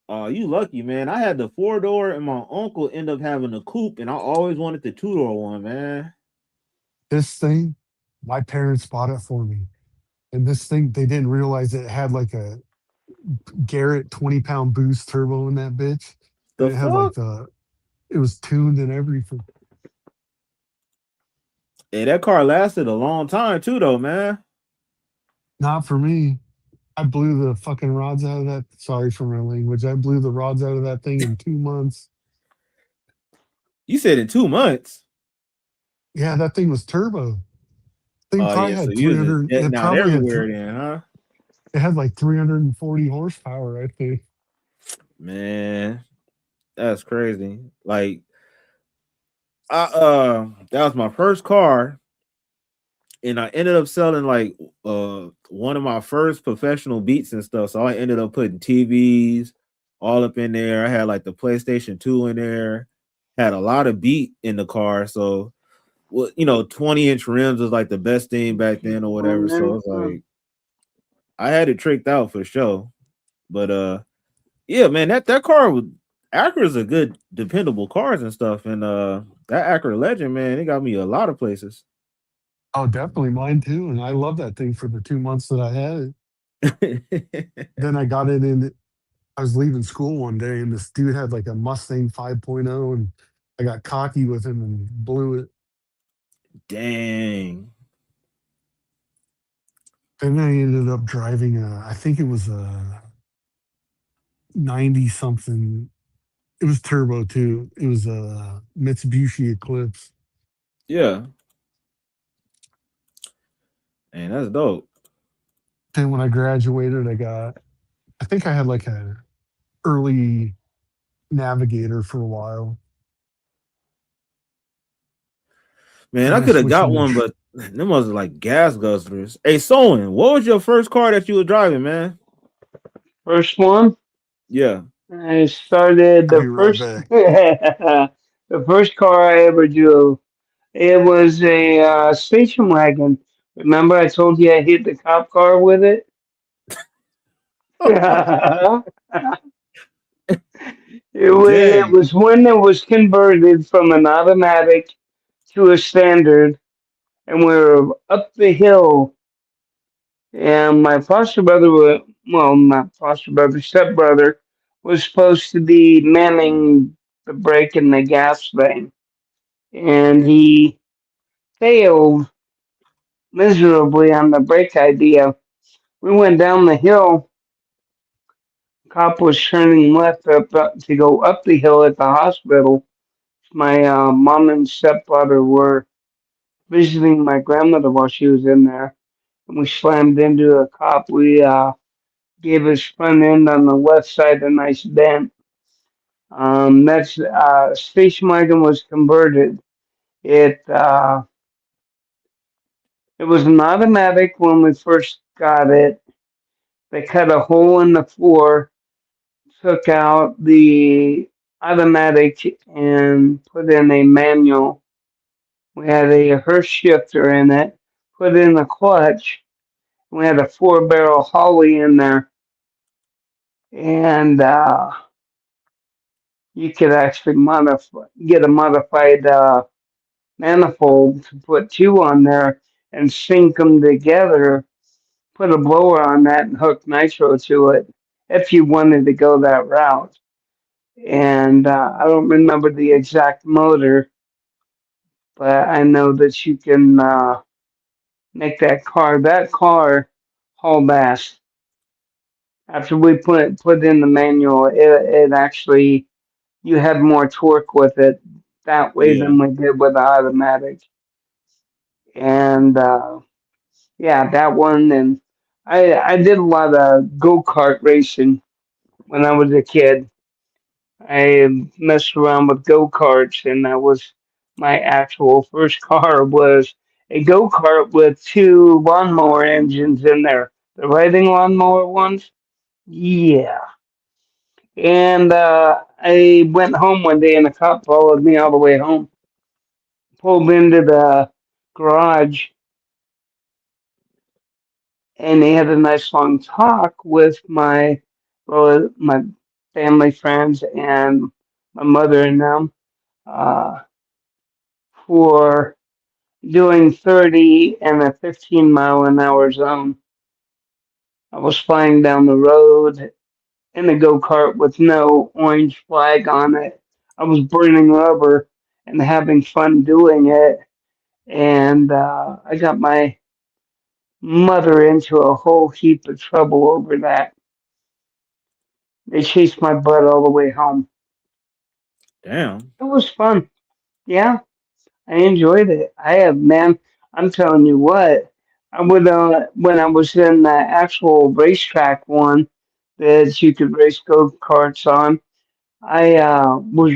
[SPEAKER 1] Oh, you lucky, man. I had the four door, and my uncle ended up having a coupe, and I always wanted the two door one, man.
[SPEAKER 2] This thing, my parents bought it for me. And this thing, they didn't realize it had like a Garrett 20-pound boost turbo in that bitch. And
[SPEAKER 1] The
[SPEAKER 2] it had like
[SPEAKER 1] fuck?
[SPEAKER 2] it was tuned and everything.
[SPEAKER 1] Hey, that car lasted a long time too, though, man.
[SPEAKER 2] Not for me. I blew the fucking rods out of that. Sorry for my language. I blew the rods out of that thing in 2 months.
[SPEAKER 1] You said in 2 months.
[SPEAKER 2] Yeah, that thing was turbo. Thing
[SPEAKER 1] Oh
[SPEAKER 2] probably
[SPEAKER 1] yeah, so
[SPEAKER 2] had
[SPEAKER 1] you was just
[SPEAKER 2] 300.
[SPEAKER 1] jetting
[SPEAKER 2] It
[SPEAKER 1] out
[SPEAKER 2] probably had
[SPEAKER 1] everywhere then, huh?
[SPEAKER 2] it had like 340 horsepower, I think.
[SPEAKER 1] Man, that's crazy. Like, that was my first car, and I ended up selling like one of my first professional beats and stuff. So I ended up putting TVs all up in there. I had like the PlayStation 2 in there, had a lot of beat in the car. So 20-inch rims was like the best thing back then or whatever. So it's
[SPEAKER 3] Wonderful.
[SPEAKER 1] like I had it tricked out for sure. But yeah, man, that car was Acura's a good dependable cars and stuff. And that Acura Legend, man, it got me a lot of places.
[SPEAKER 2] Oh, definitely mine too. And I love that thing for the 2 months that I had it. Then I got it in. I was leaving school one day, and this dude had like a Mustang 5.0, and I got cocky with him and blew it.
[SPEAKER 1] Dang.
[SPEAKER 2] Then I ended up driving I think it was a 90 something. It was turbo too. It was a Mitsubishi Eclipse.
[SPEAKER 1] Yeah. Man, that's dope.
[SPEAKER 2] Then when I graduated, I think I had like a early Navigator for a while.
[SPEAKER 1] Man,
[SPEAKER 2] Then
[SPEAKER 1] I
[SPEAKER 2] I
[SPEAKER 1] could have
[SPEAKER 2] switched
[SPEAKER 1] got
[SPEAKER 2] into
[SPEAKER 1] one, but them was like gas guzzlers. Hey, Soen, what was your first car that you were driving, man?
[SPEAKER 3] First one.
[SPEAKER 1] Yeah.
[SPEAKER 3] I started
[SPEAKER 2] I'll be
[SPEAKER 3] the
[SPEAKER 2] right
[SPEAKER 3] first.
[SPEAKER 2] back.
[SPEAKER 3] The first car I ever drove. It was a station wagon. Remember, I told you I hit the cop car with it. It
[SPEAKER 1] Dang.
[SPEAKER 3] was when it was converted from an automatic to a standard, and we were up the hill. And my foster brother was, well, not foster brother, stepbrother, was supposed to be manning the brake and the gas thing. And he failed miserably on the brake idea. We went down the hill. Cop was turning left up to go up the hill at the hospital. My mom and stepfather were visiting my grandmother while she was in there, and we slammed into a cop. We gave his front end on the left side a nice dent. That's station wagon was converted. It it was an automatic when we first got it. They cut a hole in the floor, took out the automatic, and put in a manual. We had a Hurst shifter in it, put in a clutch. We had a 4-barrel Holly in there, and you could actually get a modified manifold to put two on there and sync them together. Put a blower on that and hook nitro to it if you wanted to go that route. And I don't remember the exact motor, but I know that you can make that car haul ass. After we put in the manual, it actually you had more torque with it that way
[SPEAKER 1] Yeah.
[SPEAKER 3] than we did with the automatic. And yeah, that one. And I did a lot of go-kart racing when I was a kid. I messed around with go-karts, and that was my actual first car was a go-kart with two lawnmower engines in there. The riding lawnmower ones. Yeah. And I went home one day, and a cop followed me all the way home. Pulled into the garage, and he had a nice long talk with my family friends and my mother and them uh, for doing 30 and a 15-mile-an-hour zone. I was flying down the road in a go-kart with no orange flag on it. I was burning rubber and having fun doing it, and I got my mother into a whole heap of trouble over that. They chased my butt all the way home.
[SPEAKER 1] Damn.
[SPEAKER 3] It was fun. Yeah, I enjoyed it. Man, I'm telling you what, I would, when I was in the actual racetrack one that you could race go-karts on, I was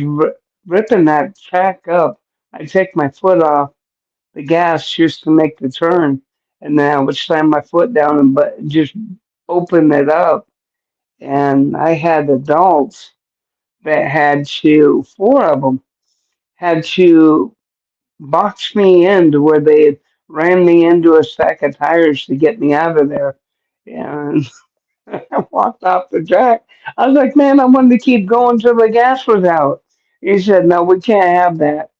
[SPEAKER 3] ripping that track up. I'd take my foot off the gas just to make the turn, and then I would slam my foot down and just open it up. And I had adults that had to, four of them, had to box me in to where they ran me into a stack of tires to get me out of there. And I walked off the track. I was like, man, I wanted to keep going till the gas was out. He said, no, we can't have that.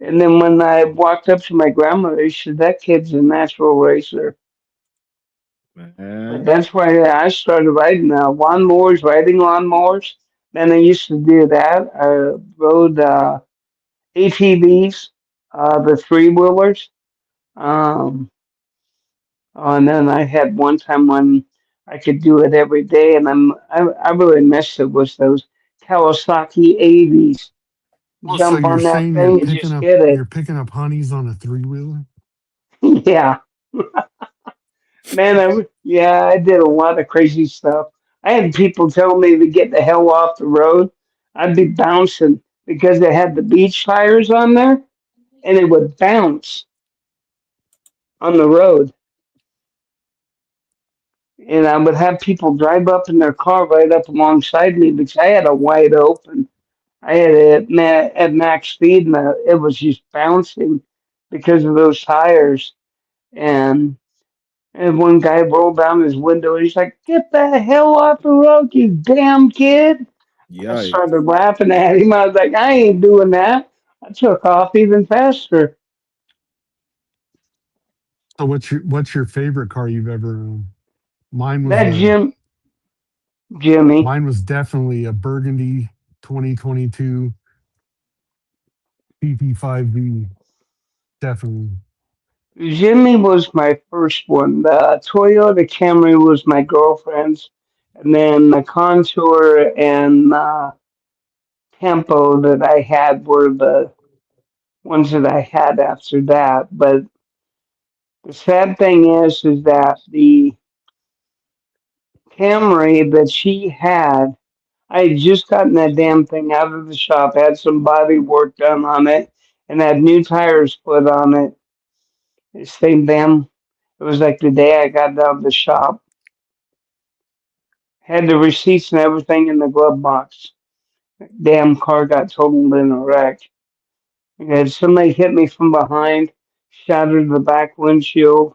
[SPEAKER 3] And then when I walked up to my grandmother, she said, that kid's a natural racer. But
[SPEAKER 1] Man.
[SPEAKER 3] that's why I started riding riding lawnmowers. Then I used to do that. I rode ATVs, the three wheelers. Um, and then I had one time when I could do it every day, and I really missed it. Was those Kawasaki 80s?
[SPEAKER 2] Well, so
[SPEAKER 3] Jump
[SPEAKER 2] you're
[SPEAKER 3] on that
[SPEAKER 2] saying
[SPEAKER 3] thing and just hit
[SPEAKER 2] you're
[SPEAKER 3] it.
[SPEAKER 2] picking up honeys on a three wheeler?
[SPEAKER 3] Yeah, man. Yeah, I did a lot of crazy stuff. I had people tell me to get the hell off the road. I'd be bouncing because they had the beach tires on there, and it would bounce on the road. And I would have people drive up in their car right up alongside me because I had a wide open. I had it at max speed, and it was just bouncing because of those tires. And one guy rolled down his window, and he's like, "Get the hell off the road, you damn kid!" I
[SPEAKER 1] Yikes.
[SPEAKER 3] started laughing at him. I was like, I ain't doing that. I took off even faster.
[SPEAKER 2] So what's your favorite car you've ever owned? Mine was
[SPEAKER 3] That
[SPEAKER 2] a
[SPEAKER 3] Jimmy.
[SPEAKER 2] mine was definitely a Burgundy 2022 PT5V. Definitely.
[SPEAKER 3] Jimmy was my first one. The Toyota Camry was my girlfriend's, and then the Contour and Tempo that I had were the ones that I had after that. But the sad thing is that the Camry that she had, I had just gotten that damn thing out of the shop, had some body work done on it, and had new tires put on it. The same damn. It was like the day I got out of the shop. Had the receipts and everything in the glove box. Damn car got totaled in a wreck. And somebody hit me from behind, shattered the back windshield,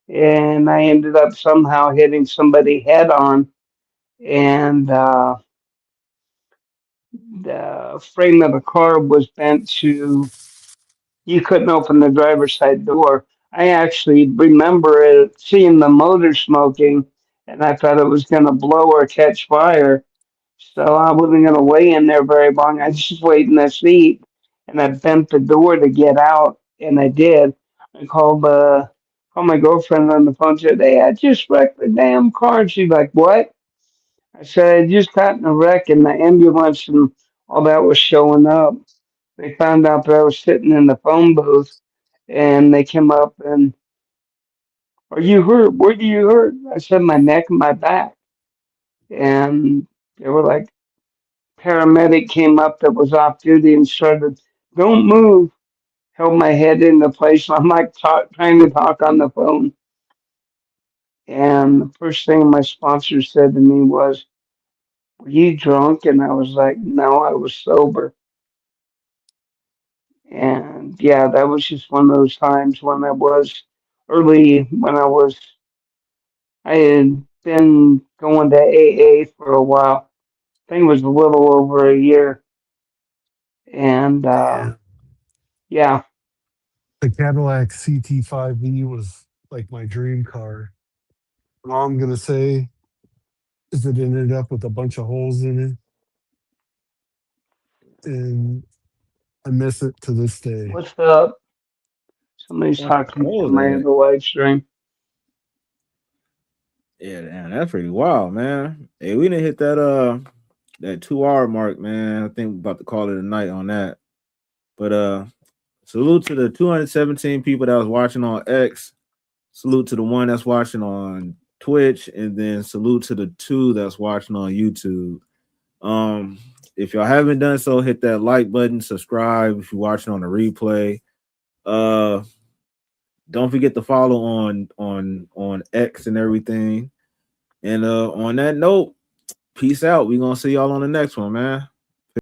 [SPEAKER 3] and I ended up somehow hitting somebody head on. And the frame of the car was bent to you couldn't open the driver's side door. I actually remember it, seeing the motor smoking, and I thought it was going to blow or catch fire. So I wasn't going to lay in there very long. I just waited in the seat, and I bent the door to get out, and I did. I called my girlfriend on the phone. Said, "Hey, I just wrecked the damn car." And she's like, "What?" I said, "I just got in a wreck, and the ambulance and all that was showing up. They found out that I was sitting in the phone booth, and they came up and, are you hurt? Where do you hurt?" I said, "My neck and my back." And they were like, paramedic came up that was off duty and started, "Don't move," held my head into place. I'm like trying to talk on the phone. And the first thing my sponsor said to me was, "Were you drunk?" And I was like, "No, I was sober." And yeah, that was just one of those times when I was when I had been going to AA for a while. I think it was a little over a year. And
[SPEAKER 2] Yeah.
[SPEAKER 3] yeah,
[SPEAKER 2] The Cadillac CT5V was like my dream car. All I'm gonna say is it ended up with a bunch of holes in it, and I miss it to this day.
[SPEAKER 3] what's up? Somebody's
[SPEAKER 1] Bunch of
[SPEAKER 3] talking to
[SPEAKER 1] holes
[SPEAKER 3] my
[SPEAKER 1] in it.
[SPEAKER 3] other live stream.
[SPEAKER 1] Yeah, damn, that's pretty wild, man. Hey, we didn't hit that 2 hour mark, man. I think we're about to call it a night on that. But salute to the 217 people that was watching on X. Salute to the one that's watching on Twitch, and then salute to the two that's watching on YouTube. If y'all haven't done so, hit that like button, subscribe if you're watching on the replay. Uh, don't forget to follow on X and everything. And on that note, peace out. We're gonna see y'all on the next one, man.